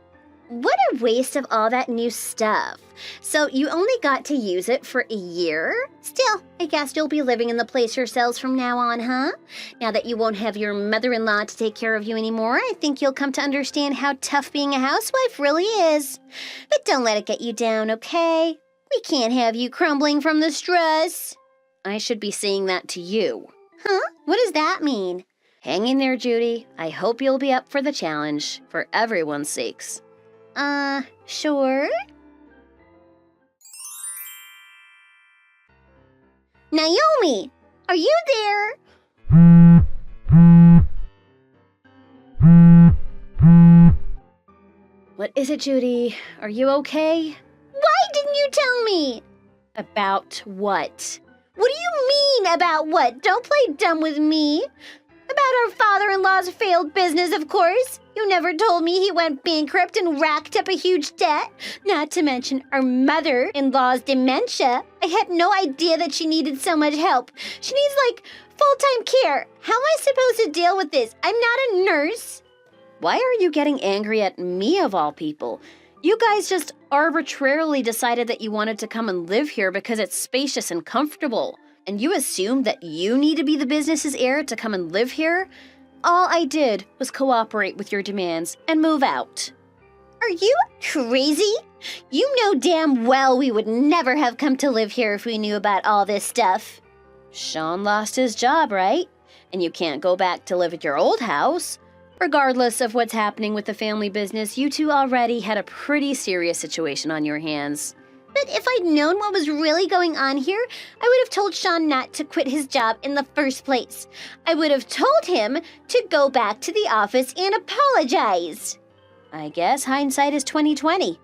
What a waste of all that new stuff. So you only got to use it for a year? Still, I guess you'll be living in the place yourselves from now on, huh? Now that you won't have your mother-in-law to take care of you anymore, I think you'll come to understand how tough being a housewife really is. But don't let it get you down, okay? We can't have you crumbling from the stress. I should be saying that to you. Huh? What does that mean? Hang in there, Judy. I hope you'll be up for the challenge, for everyone's sakes. Sure. Naomi, are you there? What is it, Judy? Are you okay? Why didn't you tell me? About what? What do you mean, about what? Don't play dumb with me. About our father-in-law's failed business, of course. You never told me he went bankrupt and racked up a huge debt. Not to mention our mother-in-law's dementia. I had no idea that she needed so much help. She needs, full-time care. How am I supposed to deal with this? I'm not a nurse. Why are you getting angry at me of all people? You guys just arbitrarily decided that you wanted to come and live here because it's spacious and comfortable. And you assume that you need to be the business's heir to come and live here? All I did was cooperate with your demands and move out. Are you crazy? You know damn well we would never have come to live here if we knew about all this stuff. Sean lost his job, right? And you can't go back to live at your old house. Regardless of what's happening with the family business, you two already had a pretty serious situation on your hands. But if I'd known what was really going on here, I would have told Sean not to quit his job in the first place. I would have told him to go back to the office and apologize. I guess hindsight is 20/20.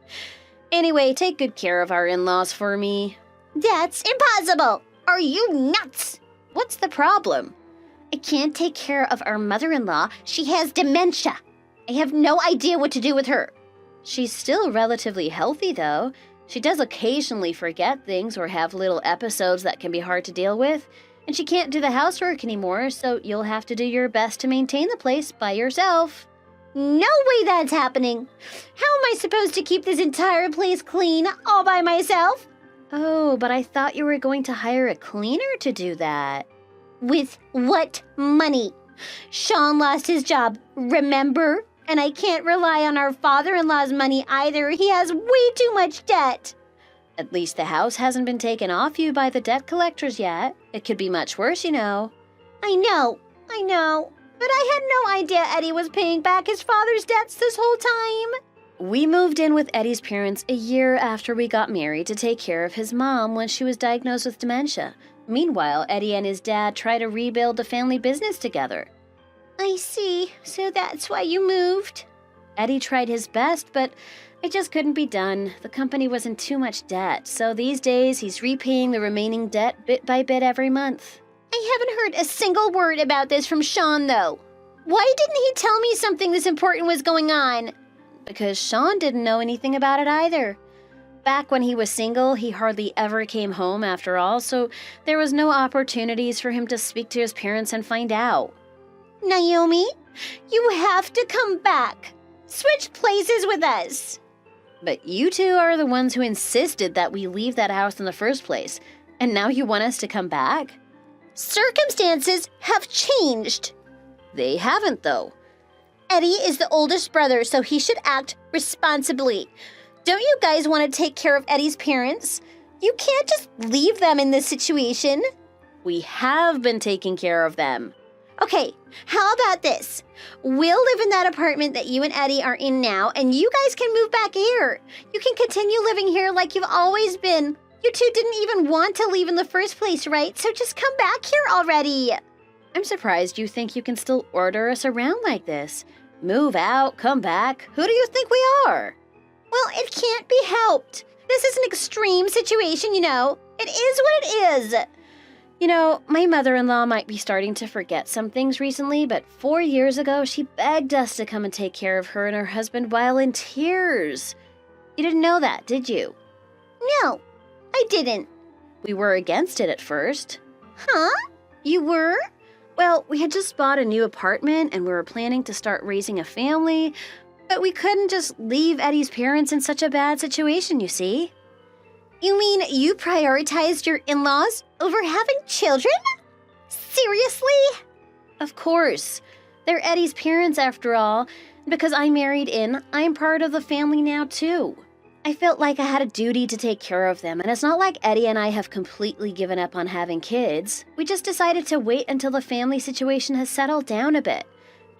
Anyway, take good care of our in-laws for me. That's impossible! Are you nuts? What's the problem? I can't take care of our mother-in-law. She has dementia. I have no idea what to do with her. She's still relatively healthy, though. She does occasionally forget things or have little episodes that can be hard to deal with. And she can't do the housework anymore, so you'll have to do your best to maintain the place by yourself. No way that's happening. How am I supposed to keep this entire place clean all by myself? Oh, but I thought you were going to hire a cleaner to do that. With what money? Sean lost his job, remember? And I can't rely on our father-in-law's money either. He has way too much debt. At least the house hasn't been taken off you by the debt collectors yet. It could be much worse, you know. I know. But I had no idea Eddie was paying back his father's debts this whole time. We moved in with Eddie's parents a year after we got married to take care of his mom when she was diagnosed with dementia. Meanwhile, Eddie and his dad try to rebuild the family business together. I see. So that's why you moved? Eddie tried his best, but it just couldn't be done. The company was in too much debt, so these days he's repaying the remaining debt bit by bit every month. I haven't heard a single word about this from Sean, though. Why didn't he tell me something this important was going on? Because Sean didn't know anything about it either. Back when he was single, he hardly ever came home after all, so there was no opportunities for him to speak to his parents and find out. Naomi, you have to come back. Switch places with us. But you two are the ones who insisted that we leave that house in the first place, and now you want us to come back? Circumstances have changed. They haven't, though. Eddie is the oldest brother, so he should act responsibly. Don't you guys want to take care of Eddie's parents? You can't just leave them in this situation. We have been taking care of them. Okay, how about this? We'll live in that apartment that you and Eddie are in now, and you guys can move back here. You can continue living here like you've always been. You two didn't even want to leave in the first place, right? So just come back here already. I'm surprised you think you can still order us around like this. Move out, come back. Who do you think we are? Well, it can't be helped. This is an extreme situation, you know. It is what it is. You know, my mother-in-law might be starting to forget some things recently, but 4 years ago, she begged us to come and take care of her and her husband while in tears. You didn't know that, did you? No, I didn't. We were against it at first. Huh? You were? Well, we had just bought a new apartment and we were planning to start raising a family, but we couldn't just leave Eddie's parents in such a bad situation, you see. You mean you prioritized your in-laws over having children? Seriously? Of course. They're Eddie's parents after all. Because I married in, I'm part of the family now too. I felt like I had a duty to take care of them, and it's not like Eddie and I have completely given up on having kids. We just decided to wait until the family situation has settled down a bit.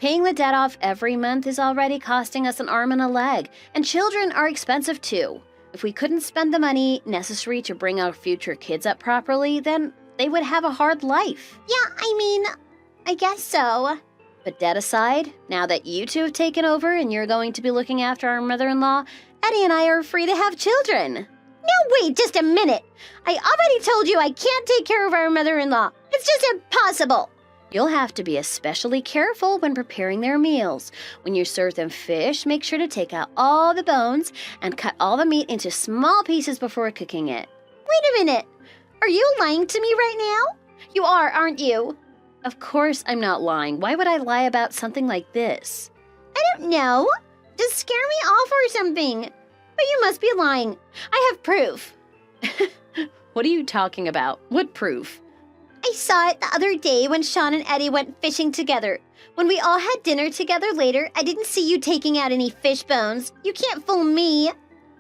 Paying the debt off every month is already costing us an arm and a leg, and children are expensive too. If we couldn't spend the money necessary to bring our future kids up properly, then they would have a hard life. Yeah, I mean, I guess so. But debt aside, now that you two have taken over and you're going to be looking after our mother-in-law, Eddie and I are free to have children. No, wait, just a minute. I already told you I can't take care of our mother-in-law. It's just impossible. You'll have to be especially careful when preparing their meals. When you serve them fish, make sure to take out all the bones and cut all the meat into small pieces before cooking it. Wait a minute. Are you lying to me right now? You are, aren't you? Of course I'm not lying. Why would I lie about something like this? I don't know. Just scare me off or something. But you must be lying. I have proof. What are you talking about? What proof? I saw it the other day when Sean and Eddie went fishing together. When we all had dinner together later, I didn't see you taking out any fish bones. You can't fool me.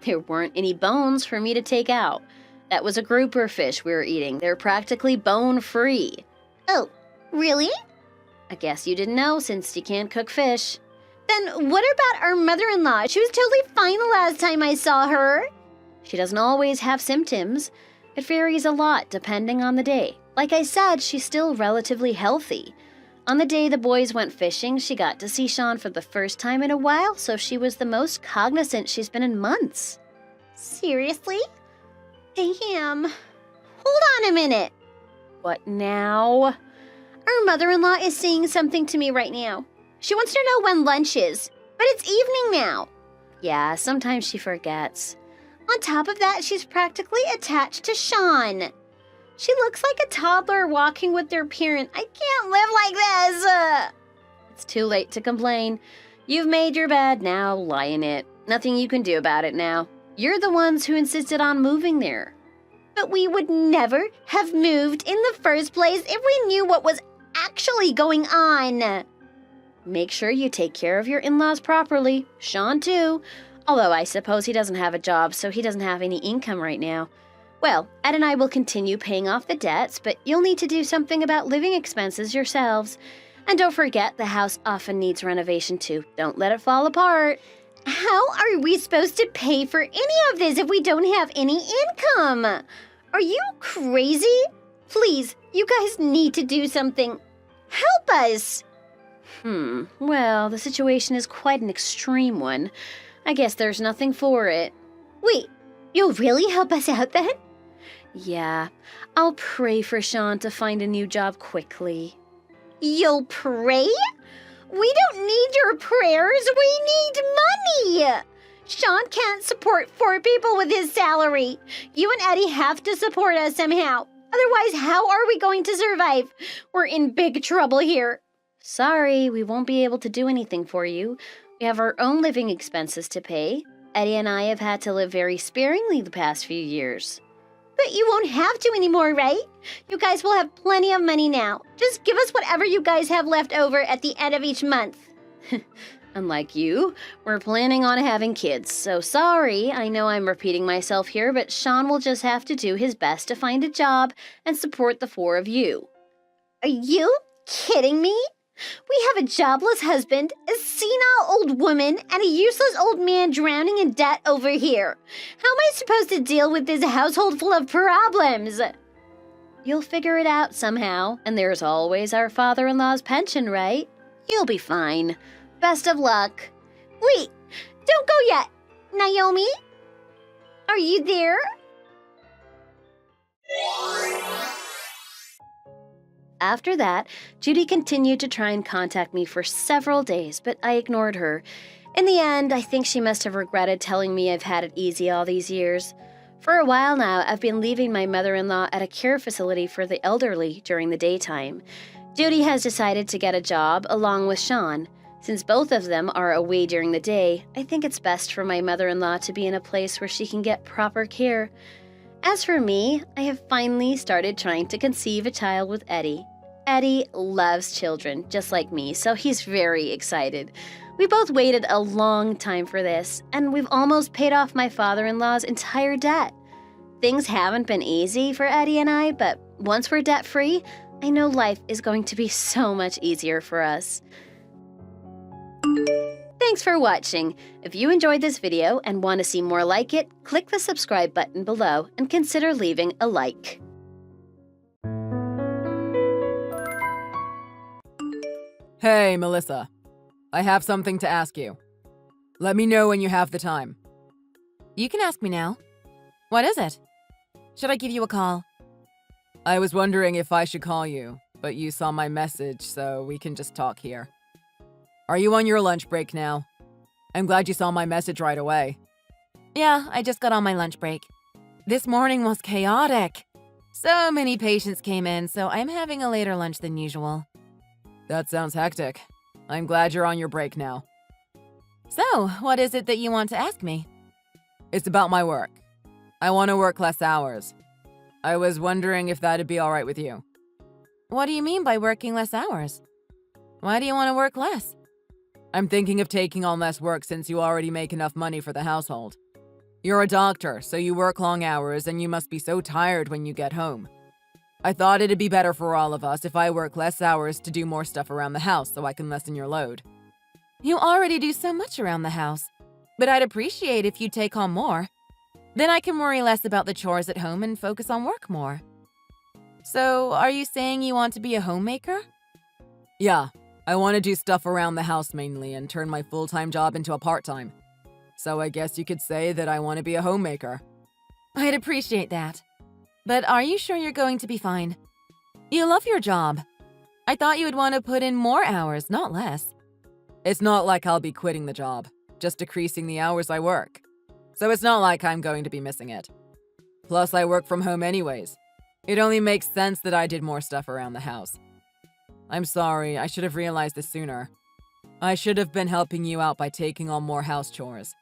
There weren't any bones for me to take out. That was a grouper fish we were eating. They're practically bone-free. Oh, really? I guess you didn't know since you can't cook fish. Then what about our mother-in-law? She was totally fine the last time I saw her. She doesn't always have symptoms. It varies a lot depending on the day. Like I said, she's still relatively healthy. On the day the boys went fishing, she got to see Sean for the first time in a while, so she was the most cognizant she's been in months. Seriously? Damn. Hold on a minute. What now? Our mother-in-law is saying something to me right now. She wants to know when lunch is, but it's evening now. Yeah, sometimes she forgets. On top of that, she's practically attached to Sean. She looks like a toddler walking with their parent. I can't live like this. It's too late to complain. You've made your bed, now lie in it. Nothing you can do about it now. You're the ones who insisted on moving there. But we would never have moved in the first place if we knew what was actually going on. Make sure you take care of your in-laws properly. Sean, too. Although I suppose he doesn't have a job, so he doesn't have any income right now. Well, Ed and I will continue paying off the debts, but you'll need to do something about living expenses yourselves. And don't forget, the house often needs renovation, too. Don't let it fall apart. How are we supposed to pay for any of this if we don't have any income? Are you crazy? Please, you guys need to do something. Help us! Well, the situation is quite an extreme one. I guess there's nothing for it. Wait, you'll really help us out then? Yeah, I'll pray for Sean to find a new job quickly. You'll pray? We don't need your prayers, we need money! Sean can't support 4 people with his salary. You and Eddie have to support us somehow. Otherwise, how are we going to survive? We're in big trouble here. Sorry, we won't be able to do anything for you. We have our own living expenses to pay. Eddie and I have had to live very sparingly the past few years. But you won't have to anymore, right? You guys will have plenty of money now. Just give us whatever you guys have left over at the end of each month. Unlike you, we're planning on having kids, so sorry, I know I'm repeating myself here, but Sean will just have to do his best to find a job and support the 4 of you. Are you kidding me? We have a jobless husband, a senile old woman, and a useless old man drowning in debt over here. How am I supposed to deal with this household full of problems? You'll figure it out somehow, and there's always our father-in-law's pension, right? You'll be fine. Best of luck. Wait, don't go yet. Naomi? Are you there? After that, Judy continued to try and contact me for several days, but I ignored her. In the end, I think she must have regretted telling me I've had it easy all these years. For a while now, I've been leaving my mother-in-law at a care facility for the elderly during the daytime. Judy has decided to get a job along with Sean. Since both of them are away during the day, I think it's best for my mother-in-law to be in a place where she can get proper care. As for me, I have finally started trying to conceive a child with Eddie. Eddie loves children, just like me, so he's very excited. We both waited a long time for this, and we've almost paid off my father-in-law's entire debt. Things haven't been easy for Eddie and I, but once we're debt-free, I know life is going to be so much easier for us. Thanks for watching. If you enjoyed this video and want to see more like it, click the subscribe button below and consider leaving a like. Hey, Melissa. I have something to ask you. Let me know when you have the time. You can ask me now. What is it? Should I give you a call? I was wondering if I should call you, but you saw my message, so we can just talk here. Are you on your lunch break now? I'm glad you saw my message right away. Yeah, I just got on my lunch break. This morning was chaotic. So many patients came in, so I'm having a later lunch than usual. That sounds hectic. I'm glad you're on your break now. So, what is it that you want to ask me? It's about my work. I want to work less hours. I was wondering if that'd be all right with you. What do you mean by working less hours? Why do you want to work less? I'm thinking of taking on less work since you already make enough money for the household. You're a doctor, so you work long hours and you must be so tired when you get home. I thought it'd be better for all of us if I work less hours to do more stuff around the house so I can lessen your load. You already do so much around the house, but I'd appreciate if you take on more. Then I can worry less about the chores at home and focus on work more. So, are you saying you want to be a homemaker? Yeah, I want to do stuff around the house mainly and turn my full-time job into a part-time. So I guess you could say that I want to be a homemaker. I'd appreciate that. But are you sure you're going to be fine? You love your job. I thought you would want to put in more hours, not less. It's not like I'll be quitting the job, just decreasing the hours I work. So it's not like I'm going to be missing it. Plus, I work from home anyways. It only makes sense that I did more stuff around the house. I'm sorry, I should have realized this sooner. I should have been helping you out by taking on more house chores.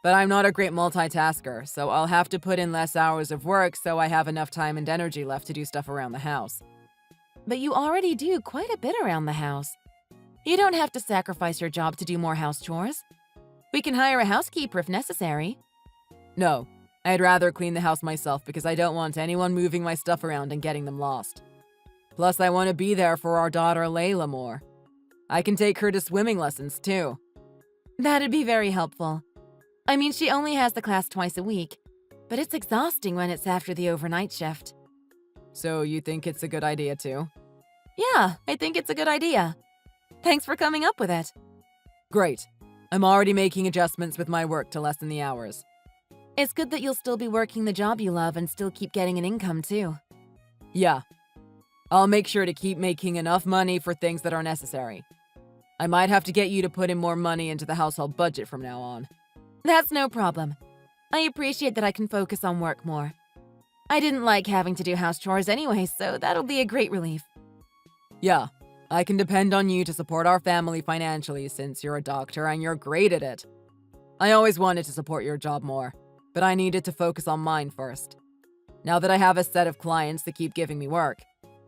But I'm not a great multitasker, so I'll have to put in less hours of work so I have enough time and energy left to do stuff around the house. But you already do quite a bit around the house. You don't have to sacrifice your job to do more house chores. We can hire a housekeeper if necessary. No, I'd rather clean the house myself because I don't want anyone moving my stuff around and getting them lost. Plus, I want to be there for our daughter Layla more. I can take her to swimming lessons too. That'd be very helpful. I mean, she only has the class twice a week, but it's exhausting when it's after the overnight shift. So you think it's a good idea too? Yeah, I think it's a good idea. Thanks for coming up with it. Great. I'm already making adjustments with my work to lessen the hours. It's good that you'll still be working the job you love and still keep getting an income too. Yeah. I'll make sure to keep making enough money for things that are necessary. I might have to get you to put in more money into the household budget from now on. That's no problem. I appreciate that I can focus on work more. I didn't like having to do house chores anyway, so that'll be a great relief. Yeah, I can depend on you to support our family financially since you're a doctor and you're great at it. I always wanted to support your job more, but I needed to focus on mine first. Now that I have a set of clients that keep giving me work,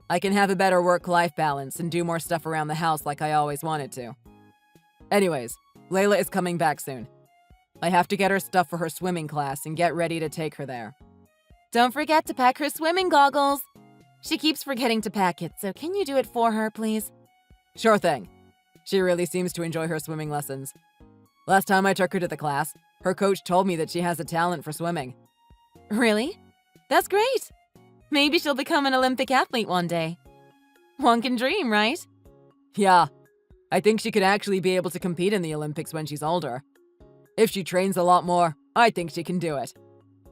I can have a better work-life balance and do more stuff around the house like I always wanted to. Anyways, Layla is coming back soon. I have to get her stuff for her swimming class and get ready to take her there. Don't forget to pack her swimming goggles. She keeps forgetting to pack it, so can you do it for her, please? Sure thing. She really seems to enjoy her swimming lessons. Last time I took her to the class, her coach told me that she has a talent for swimming. Really? That's great. Maybe she'll become an Olympic athlete one day. One can dream, right? Yeah. I think she could actually be able to compete in the Olympics when she's older. If she trains a lot more, I think she can do it.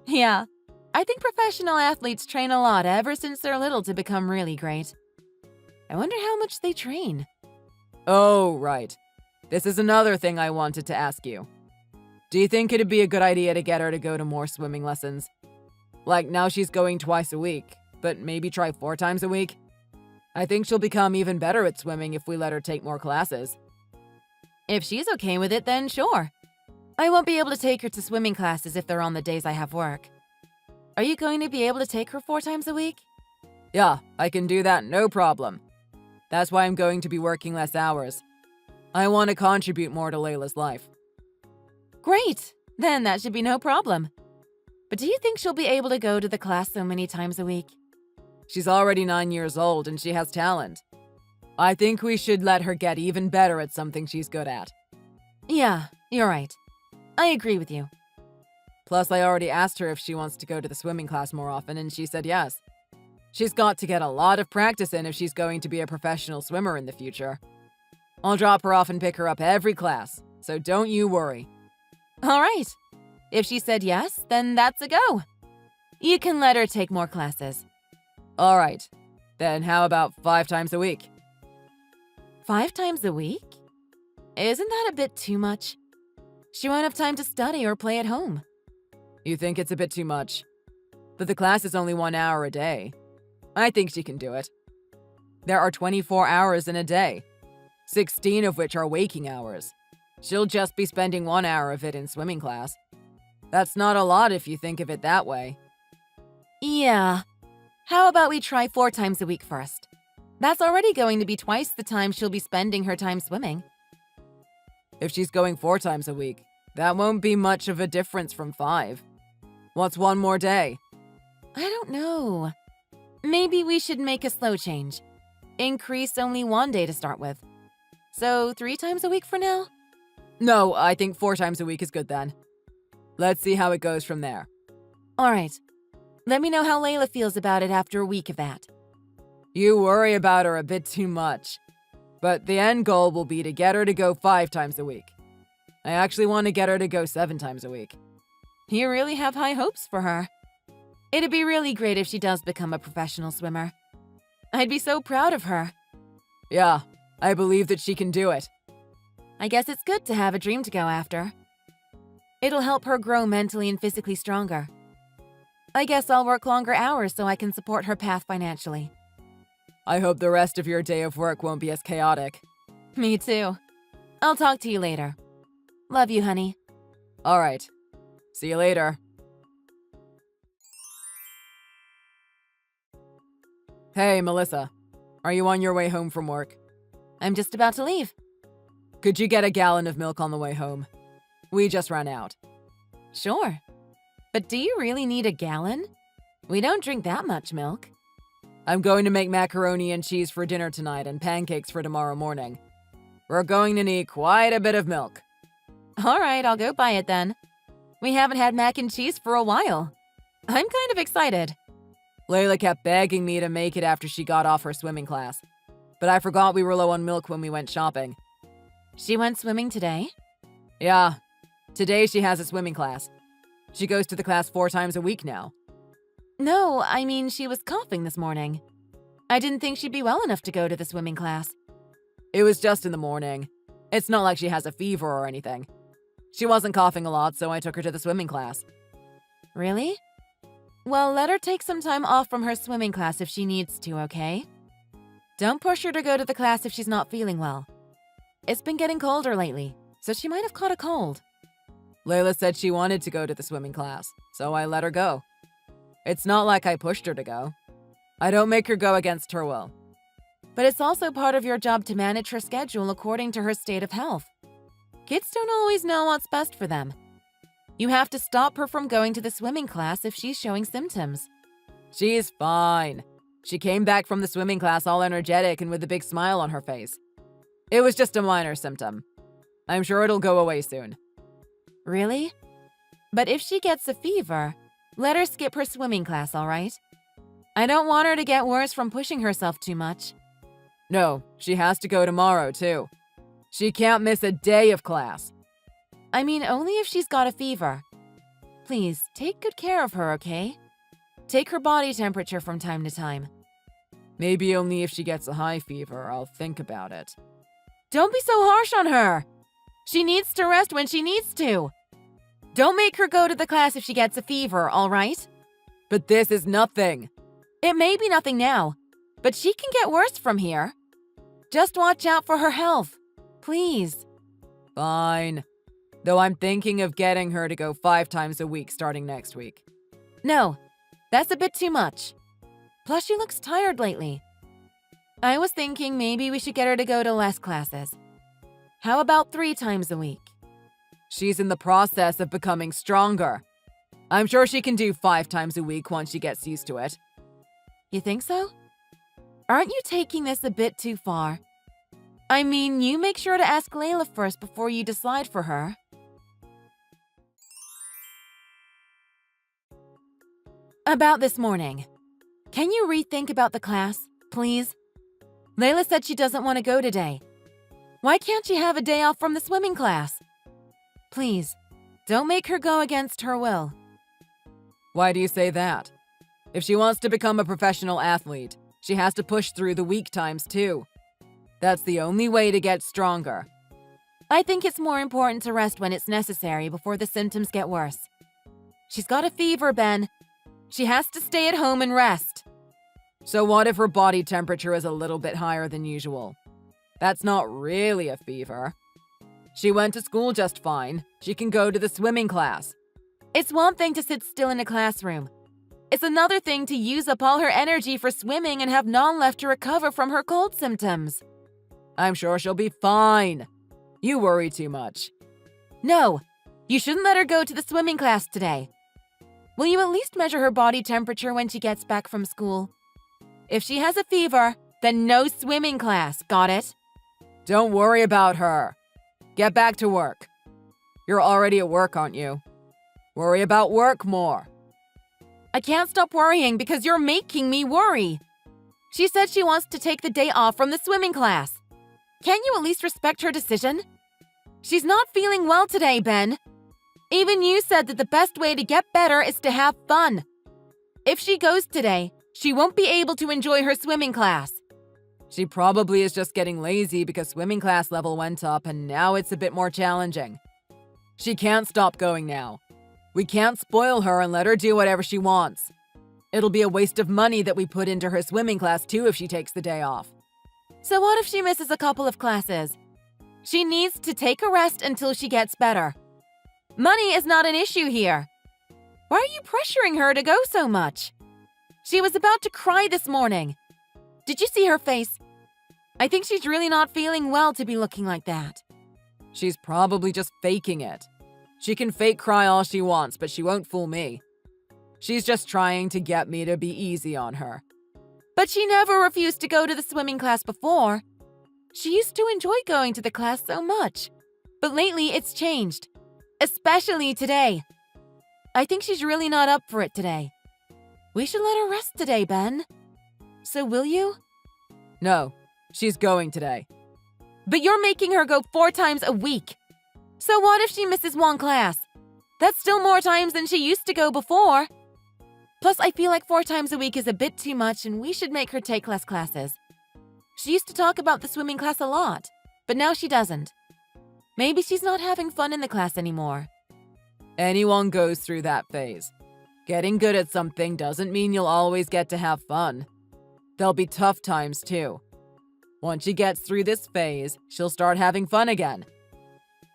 Yeah. I think professional athletes train a lot ever since they're little to become really great. I wonder how much they train. Oh, right. This is another thing I wanted to ask you. Do you think it'd be a good idea to get her to go to more swimming lessons? Like now she's going twice a week, but maybe try 4 times a week? I think she'll become even better at swimming if we let her take more classes. If she's okay with it, then sure. I won't be able to take her to swimming classes if they're on the days I have work. Are you going to be able to take her 4 times a week? Yeah, I can do that, no problem. That's why I'm going to be working less hours. I want to contribute more to Layla's life. Great! Then that should be no problem. But do you think she'll be able to go to the class so many times a week? She's already 9 years old and she has talent. I think we should let her get even better at something she's good at. Yeah, you're right. I agree with you. Plus, I already asked her if she wants to go to the swimming class more often, and she said yes. She's got to get a lot of practice in if she's going to be a professional swimmer in the future. I'll drop her off and pick her up every class, so don't you worry. All right. If she said yes, then that's a go. You can let her take more classes. All right. Then how about 5 times a week? 5 times a week? Isn't that a bit too much? She won't have time to study or play at home. You think it's a bit too much? But the class is only 1 hour a day. I think she can do it. There are 24 hours in a day, 16 of which are waking hours. She'll just be spending 1 hour of it in swimming class. That's not a lot if you think of it that way. Yeah. How about we try 4 times a week first? That's already going to be twice the time she'll be spending her time swimming. If she's going 4 times a week, that won't be much of a difference from 5. What's 1 more day? I don't know. Maybe we should make a slow change. Increase only 1 day to start with. So 3 times a week for now? No, I think 4 times a week is good then. Let's see how it goes from there. All right. Let me know how Layla feels about it after a week of that. You worry about her a bit too much. But the end goal will be to get her to go 5 times a week. I actually want to get her to go 7 times a week. You really have high hopes for her. It'd be really great if she does become a professional swimmer. I'd be so proud of her. Yeah, I believe that she can do it. I guess it's good to have a dream to go after. It'll help her grow mentally and physically stronger. I guess I'll work longer hours so I can support her path financially. I hope the rest of your day of work won't be as chaotic. Me too. I'll talk to you later. Love you, honey. All right. See you later. Hey, Melissa. Are you on your way home from work? I'm just about to leave. Could you get a gallon of milk on the way home? We just ran out. Sure. But do you really need a gallon? We don't drink that much milk. I'm going to make macaroni and cheese for dinner tonight and pancakes for tomorrow morning. We're going to need quite a bit of milk. All right, I'll go buy it then. We haven't had mac and cheese for a while. I'm kind of excited. Layla kept begging me to make it after she got off her swimming class. But I forgot we were low on milk when we went shopping. She went swimming today? Yeah. Today she has a swimming class. She goes to the class 4 times a week now. No, I mean she was coughing this morning. I didn't think she'd be well enough to go to the swimming class. It was just in the morning. It's not like she has a fever or anything. She wasn't coughing a lot, so I took her to the swimming class. Really? Well, let her take some time off from her swimming class if she needs to, okay? Don't push her to go to the class if she's not feeling well. It's been getting colder lately, so she might have caught a cold. Layla said she wanted to go to the swimming class, so I let her go. It's not like I pushed her to go. I don't make her go against her will. But it's also part of your job to manage her schedule according to her state of health. Kids don't always know what's best for them. You have to stop her from going to the swimming class if she's showing symptoms. She's fine. She came back from the swimming class all energetic and with a big smile on her face. It was just a minor symptom. I'm sure it'll go away soon. Really? But if she gets a fever, let her skip her swimming class, all right? I don't want her to get worse from pushing herself too much. No, she has to go tomorrow, too. She can't miss a day of class. I mean, only if she's got a fever. Please, take good care of her, okay? Take her body temperature from time to time. Maybe only if she gets a high fever, I'll think about it. Don't be so harsh on her. She needs to rest when she needs to. Don't make her go to the class if she gets a fever, all right? But this is nothing. It may be nothing now, but she can get worse from here. Just watch out for her health. Please. Fine. Though I'm thinking of getting her to go 5 times a week starting next week. No, that's a bit too much. Plus, she looks tired lately. I was thinking maybe we should get her to go to less classes. How about 3 times a week? She's in the process of becoming stronger. I'm sure she can do 5 times a week once she gets used to it. You think so? Aren't you taking this a bit too far? I mean, you make sure to ask Layla first before you decide for her. About this morning. Can you rethink about the class, please? Layla said she doesn't want to go today. Why can't she have a day off from the swimming class? Please, don't make her go against her will. Why do you say that? If she wants to become a professional athlete, she has to push through the weak times too. That's the only way to get stronger. I think it's more important to rest when it's necessary before the symptoms get worse. She's got a fever, Ben. She has to stay at home and rest. So what if her body temperature is a little bit higher than usual? That's not really a fever. She went to school just fine. She can go to the swimming class. It's one thing to sit still in a classroom. It's another thing to use up all her energy for swimming and have none left to recover from her cold symptoms. I'm sure she'll be fine. You worry too much. No, you shouldn't let her go to the swimming class today. Will you at least measure her body temperature when she gets back from school? If she has a fever, then no swimming class, got it? Don't worry about her. Get back to work. You're already at work, aren't you? Worry about work more. I can't stop worrying because you're making me worry. She said she wants to take the day off from the swimming class. Can't you at least respect her decision? She's not feeling well today, Ben. Even you said that the best way to get better is to have fun. If she goes today, she won't be able to enjoy her swimming class. She probably is just getting lazy because swimming class level went up and now it's a bit more challenging. She can't stop going now. We can't spoil her and let her do whatever she wants. It'll be a waste of money that we put into her swimming class too if she takes the day off. So what if she misses a couple of classes? She needs to take a rest until she gets better. Money is not an issue here. Why are you pressuring her to go so much? She was about to cry this morning. Did you see her face? I think she's really not feeling well to be looking like that. She's probably just faking it. She can fake cry all she wants, but she won't fool me. She's just trying to get me to be easy on her. But she never refused to go to the swimming class before. She used to enjoy going to the class so much. But lately it's changed. Especially today. I think she's really not up for it today. We should let her rest today, Ben. So will you? No, she's going today. But you're making her go 4 times a week. So what if she misses one class? That's still more times than she used to go before. Plus, I feel like 4 times a week is a bit too much and we should make her take less classes. She used to talk about the swimming class a lot, but now she doesn't. Maybe she's not having fun in the class anymore. Anyone goes through that phase. Getting good at something doesn't mean you'll always get to have fun. There'll be tough times too. Once she gets through this phase, she'll start having fun again.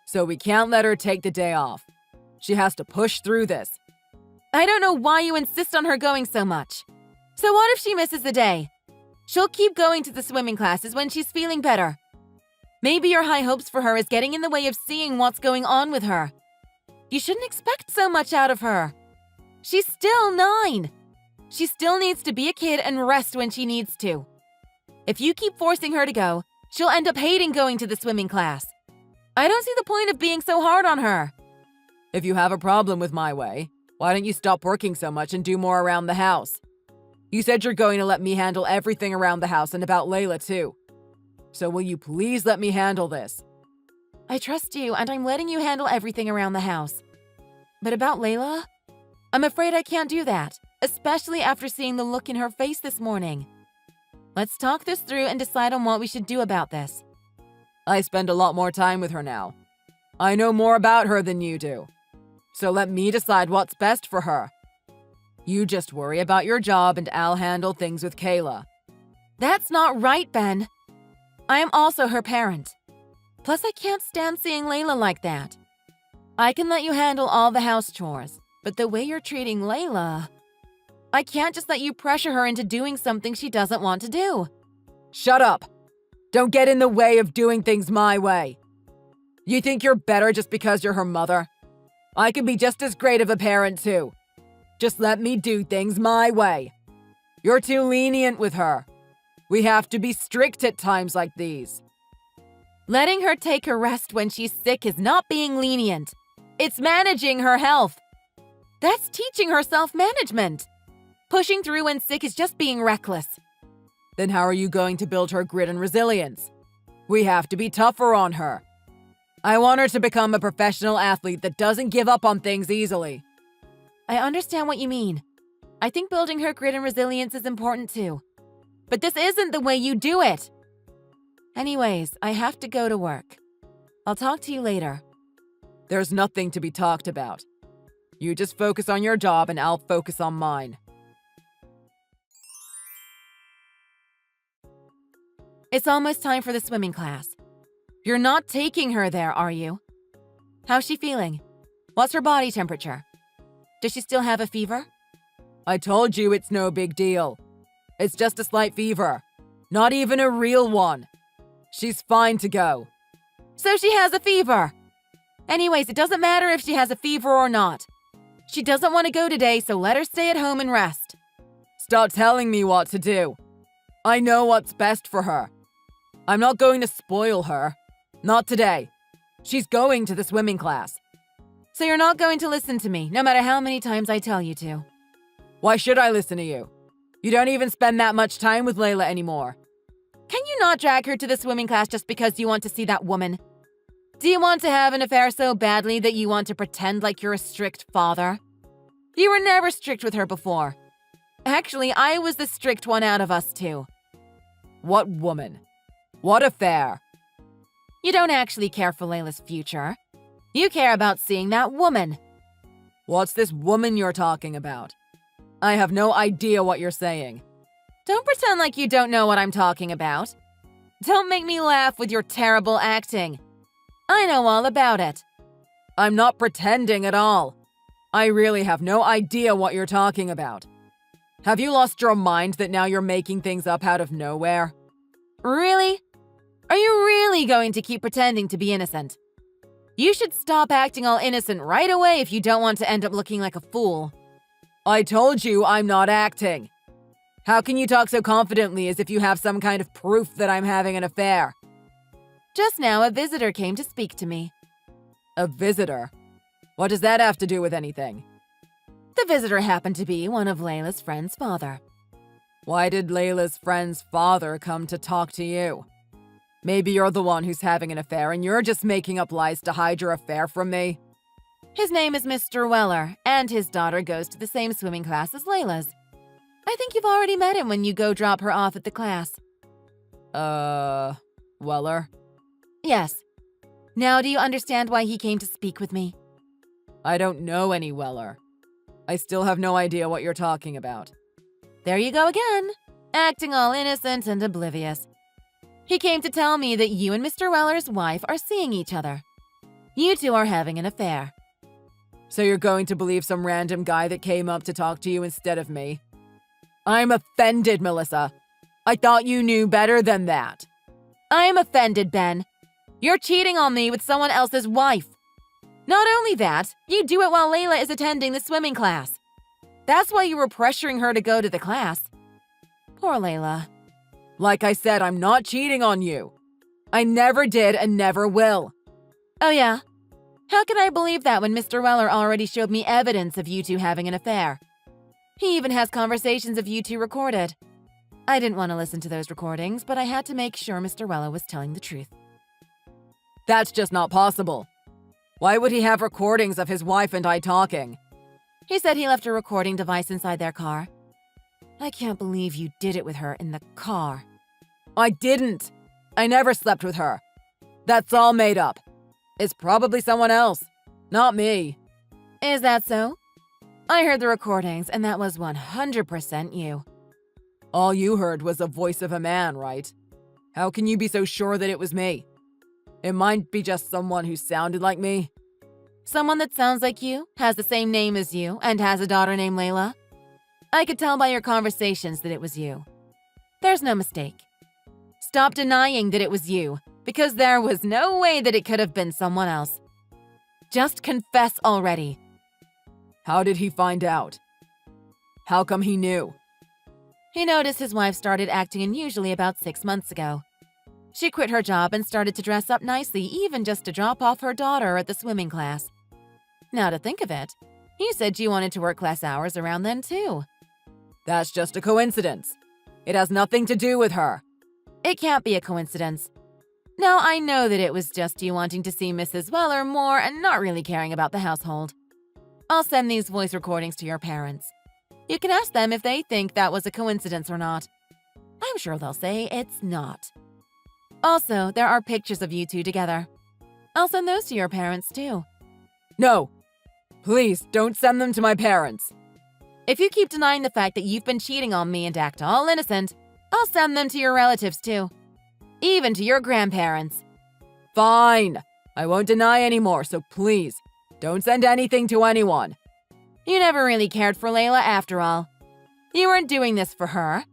So we can't let her take the day off. She has to push through this. I don't know why you insist on her going so much. So what if she misses the day? She'll keep going to the swimming classes when she's feeling better. Maybe your high hopes for her is getting in the way of seeing what's going on with her. You shouldn't expect so much out of her. She's still 9. She still needs to be a kid and rest when she needs to. If you keep forcing her to go, she'll end up hating going to the swimming class. I don't see the point of being so hard on her. If you have a problem with my way, why don't you stop working so much and do more around the house? You said you're going to let me handle everything around the house and about Layla too. So will you please let me handle this? I trust you and I'm letting you handle everything around the house. But about Layla? I'm afraid I can't do that, especially after seeing the look in her face this morning. Let's talk this through and decide on what we should do about this. I spend a lot more time with her now. I know more about her than you do. So let me decide what's best for her. You just worry about your job and I'll handle things with Kayla. That's not right, Ben. I am also her parent. Plus, I can't stand seeing Layla like that. I can let you handle all the house chores, but the way you're treating Layla... I can't just let you pressure her into doing something she doesn't want to do. Shut up! Don't get in the way of doing things my way. You think you're better just because you're her mother? I can be just as great of a parent too. Just let me do things my way. You're too lenient with her. We have to be strict at times like these. Letting her take a rest when she's sick is not being lenient. It's managing her health. That's teaching her self-management. Pushing through when sick is just being reckless. Then how are you going to build her grit and resilience? We have to be tougher on her. I want her to become a professional athlete that doesn't give up on things easily. I understand what you mean. I think building her grit and resilience is important too. But this isn't the way you do it. Anyways, I have to go to work. I'll talk to you later. There's nothing to be talked about. You just focus on your job and I'll focus on mine. It's almost time for the swimming class. You're not taking her there, are you? How's she feeling? What's her body temperature? Does she still have a fever? I told you it's no big deal. It's just a slight fever. Not even a real one. She's fine to go. So she has a fever. Anyways, it doesn't matter if she has a fever or not. She doesn't want to go today, so let her stay at home and rest. Stop telling me what to do. I know what's best for her. I'm not going to spoil her. Not today. She's going to the swimming class. So you're not going to listen to me, no matter how many times I tell you to. Why should I listen to you? You don't even spend that much time with Layla anymore. Can you not drag her to the swimming class just because you want to see that woman? Do you want to have an affair so badly that you want to pretend like you're a strict father? You were never strict with her before. Actually, I was the strict one out of us two. What woman? What affair? You don't actually care for Layla's future. You care about seeing that woman. What's this woman you're talking about? I have no idea what you're saying. Don't pretend like you don't know what I'm talking about. Don't make me laugh with your terrible acting. I know all about it. I'm not pretending at all. I really have no idea what you're talking about. Have you lost your mind that now you're making things up out of nowhere? Really? Are you really going to keep pretending to be innocent? You should stop acting all innocent right away if you don't want to end up looking like a fool. I told you I'm not acting. How can you talk so confidently as if you have some kind of proof that I'm having an affair? Just now, a visitor came to speak to me. A visitor? What does that have to do with anything? The visitor happened to be one of Layla's friend's father. Why did Layla's friend's father come to talk to you? Maybe you're the one who's having an affair and you're just making up lies to hide your affair from me? His name is Mr. Weller, and his daughter goes to the same swimming class as Layla's. I think you've already met him when you go drop her off at the class. Weller? Yes. Now do you understand why he came to speak with me? I don't know any Weller. I still have no idea what you're talking about. There you go again, acting all innocent and oblivious. He came to tell me that you and Mr. Weller's wife are seeing each other. You two are having an affair. So you're going to believe some random guy that came up to talk to you instead of me? I'm offended, Melissa. I thought you knew better than that. I'm offended, Ben. You're cheating on me with someone else's wife. Not only that, you do it while Layla is attending the swimming class. That's why you were pressuring her to go to the class. Poor Layla. Like I said, I'm not cheating on you. I never did and never will. Oh yeah? How could I believe that when Mr. Weller already showed me evidence of you two having an affair? He even has conversations of you two recorded. I didn't want to listen to those recordings, but I had to make sure Mr. Weller was telling the truth. That's just not possible. Why would he have recordings of his wife and I talking? He said he left a recording device inside their car. I can't believe you did it with her in the car. I didn't. I never slept with her. That's all made up. It's probably someone else, not me. Is that so? I heard the recordings, and that was 100% you. All you heard was the voice of a man, right? How can you be so sure that it was me? It might be just someone who sounded like me. Someone that sounds like you, has the same name as you, and has a daughter named Layla? I could tell by your conversations that it was you. There's no mistake. Stop denying that it was you, because there was no way that it could have been someone else. Just confess already. How did he find out? How come he knew? He noticed his wife started acting unusually about 6 months ago. She quit her job and started to dress up nicely, even just to drop off her daughter at the swimming class. Now to think of it, he said she wanted to work class hours around then too. That's just a coincidence. It has nothing to do with her. It can't be a coincidence. Now I know that it was just you wanting to see Mrs. Weller more and not really caring about the household. I'll send these voice recordings to your parents. You can ask them if they think that was a coincidence or not. I'm sure they'll say it's not. Also, there are pictures of you two together. I'll send those to your parents too. No. Please, don't send them to my parents. If you keep denying the fact that you've been cheating on me and act all innocent, I'll send them to your relatives too. Even to your grandparents. Fine. I won't deny anymore, so please, don't send anything to anyone. You never really cared for Layla after all. You weren't doing this for her.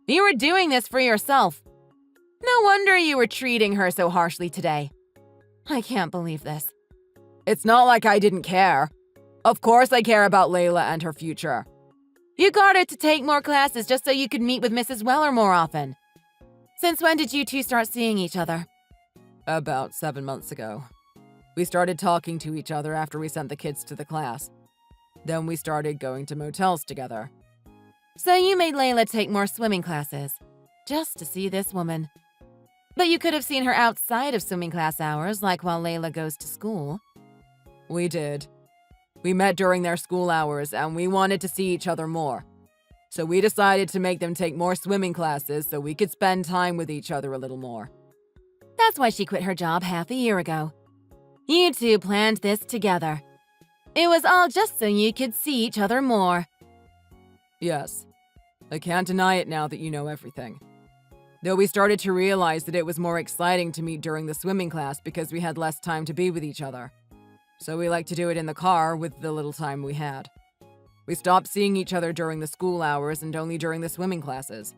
You were doing this for yourself. No wonder you were treating her so harshly today. I can't believe this. It's not like I didn't care. Of course I care about Layla and her future. You got her to take more classes just so you could meet with Mrs. Weller more often. Since when did you two start seeing each other? About 7 months ago. We started talking to each other after we sent the kids to the class. Then we started going to motels together. So you made Layla take more swimming classes, just to see this woman. But you could have seen her outside of swimming class hours, like while Layla goes to school. We did. We met during their school hours, and we wanted to see each other more. So we decided to make them take more swimming classes so we could spend time with each other a little more. That's why she quit her job half a year ago. You two planned this together. It was all just so you could see each other more. Yes. I can't deny it now that you know everything. Though we started to realize that it was more exciting to meet during the swimming class because we had less time to be with each other. So we liked to do it in the car with the little time we had. We stopped seeing each other during the school hours and only during the swimming classes.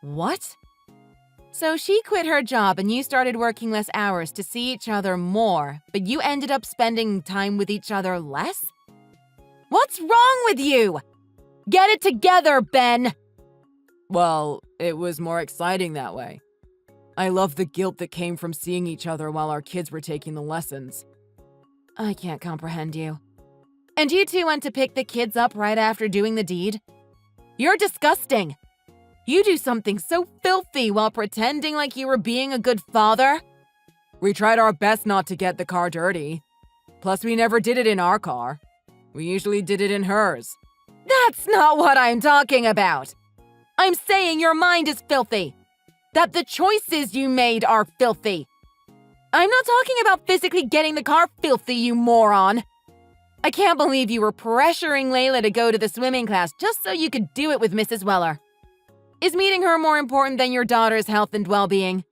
What? So she quit her job and you started working less hours to see each other more, but you ended up spending time with each other less? What's wrong with you? Get it together, Ben! Well, it was more exciting that way. I love the guilt that came from seeing each other while our kids were taking the lessons. I can't comprehend you. And you two went to pick the kids up right after doing the deed? You're disgusting! You do something so filthy while pretending like you were being a good father? We tried our best not to get the car dirty. Plus, we never did it in our car. We usually did it in hers. That's not what I'm talking about! I'm saying your mind is filthy! That the choices you made are filthy! I'm not talking about physically getting the car filthy, you moron! I can't believe you were pressuring Layla to go to the swimming class just so you could do it with Mrs. Weller. Is meeting her more important than your daughter's health and well-being?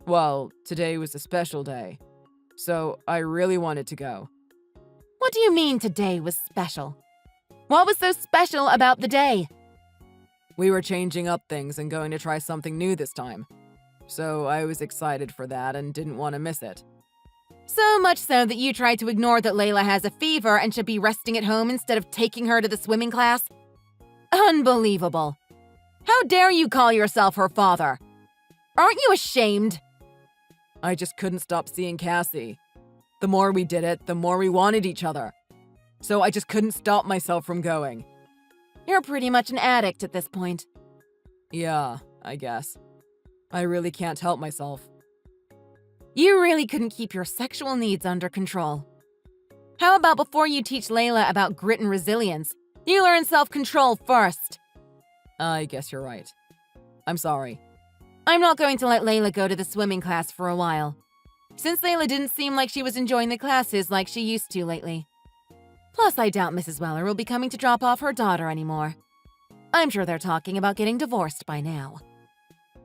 Well, today was a special day, so I really wanted to go. What do you mean today was special? What was so special about the day? We were changing up things and going to try something new this time. So I was excited for that and didn't want to miss it. So much so that you tried to ignore that Layla has a fever and should be resting at home instead of taking her to the swimming class? Unbelievable. How dare you call yourself her father? Aren't you ashamed? I just couldn't stop seeing Cassie. The more we did it, the more we wanted each other. So I just couldn't stop myself from going. You're pretty much an addict at this point. Yeah, I guess. I really can't help myself. You really couldn't keep your sexual needs under control. How about before you teach Layla about grit and resilience, you learn self-control first? I guess you're right. I'm sorry. I'm not going to let Layla go to the swimming class for a while, since Layla didn't seem like she was enjoying the classes like she used to lately. Plus, I doubt Mrs. Weller will be coming to drop off her daughter anymore. I'm sure they're talking about getting divorced by now.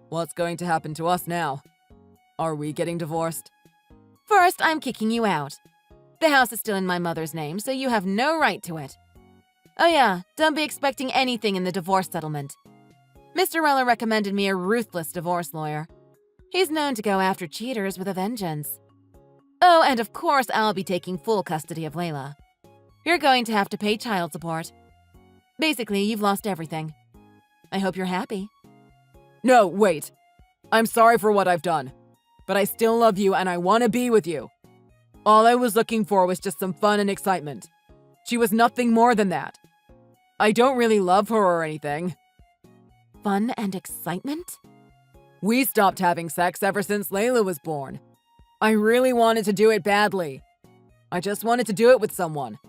What's going to happen to us now? Are we getting divorced? First, I'm kicking you out. The house is still in my mother's name, so you have no right to it. Oh yeah, don't be expecting anything in the divorce settlement. Mr. Weller recommended me a ruthless divorce lawyer. He's known to go after cheaters with a vengeance. Oh, and of course I'll be taking full custody of Layla. You're going to have to pay child support. Basically, you've lost everything. I hope you're happy. No, wait. I'm sorry for what I've done. But I still love you and I want to be with you. All I was looking for was just some fun and excitement. She was nothing more than that. I don't really love her or anything. Fun and excitement? We stopped having sex ever since Layla was born. I really wanted to do it badly. I just wanted to do it with someone.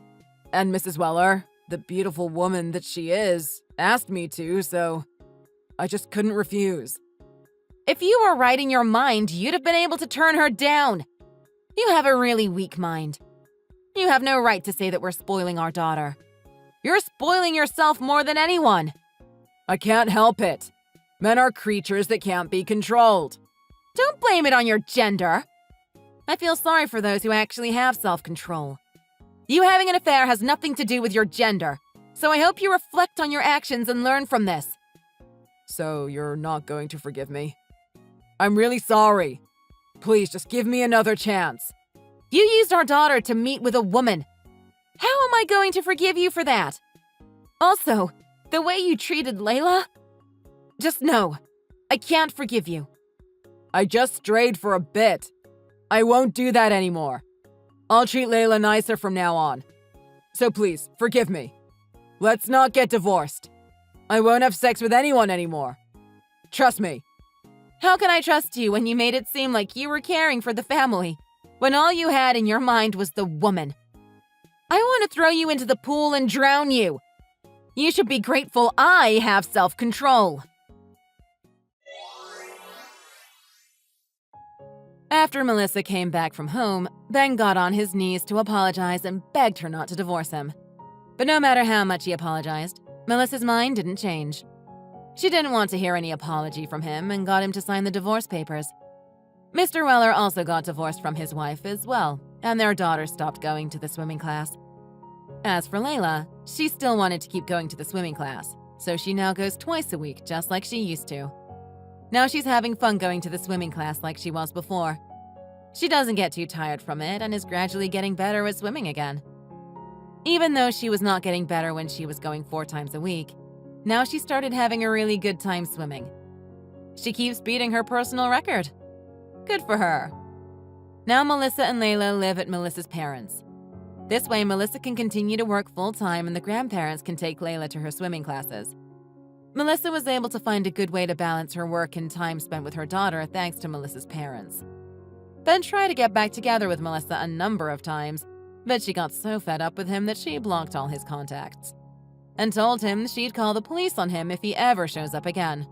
And Mrs. Weller, the beautiful woman that she is, asked me to, so I just couldn't refuse. If you were right in your mind, you'd have been able to turn her down. You have a really weak mind. You have no right to say that we're spoiling our daughter. You're spoiling yourself more than anyone. I can't help it. Men are creatures that can't be controlled. Don't blame it on your gender. I feel sorry for those who actually have self-control. You having an affair has nothing to do with your gender, so I hope you reflect on your actions and learn from this. So you're not going to forgive me? I'm really sorry. Please, just give me another chance. You used our daughter to meet with a woman. How am I going to forgive you for that? Also, the way you treated Layla? Just no, I can't forgive you. I just strayed for a bit. I won't do that anymore. I'll treat Layla nicer from now on. So please, forgive me. Let's not get divorced. I won't have sex with anyone anymore. Trust me. How can I trust you when you made it seem like you were caring for the family, when all you had in your mind was the woman? I want to throw you into the pool and drown you. You should be grateful I have self-control. After Melissa came back from home, Ben got on his knees to apologize and begged her not to divorce him. But no matter how much he apologized, Melissa's mind didn't change. She didn't want to hear any apology from him and got him to sign the divorce papers. Mr. Weller also got divorced from his wife as well, and their daughter stopped going to the swimming class. As for Layla, she still wanted to keep going to the swimming class, so she now goes twice a week just like she used to. Now she's having fun going to the swimming class like she was before. She doesn't get too tired from it and is gradually getting better at swimming again. Even though she was not getting better when she was going 4 times a week, now she started having a really good time swimming. She keeps beating her personal record. Good for her. Now Melissa and Layla live at Melissa's parents'. This way, Melissa can continue to work full-time and the grandparents can take Layla to her swimming classes. Melissa was able to find a good way to balance her work and time spent with her daughter thanks to Melissa's parents. Ben tried to get back together with Melissa a number of times, but she got so fed up with him that she blocked all his contacts and told him she'd call the police on him if he ever shows up again.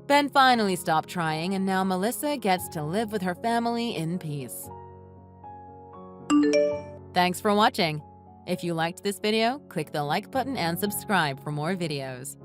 Ben finally stopped trying, and now Melissa gets to live with her family in peace. Thanks for watching. If you liked this video, click the like button and subscribe for more videos.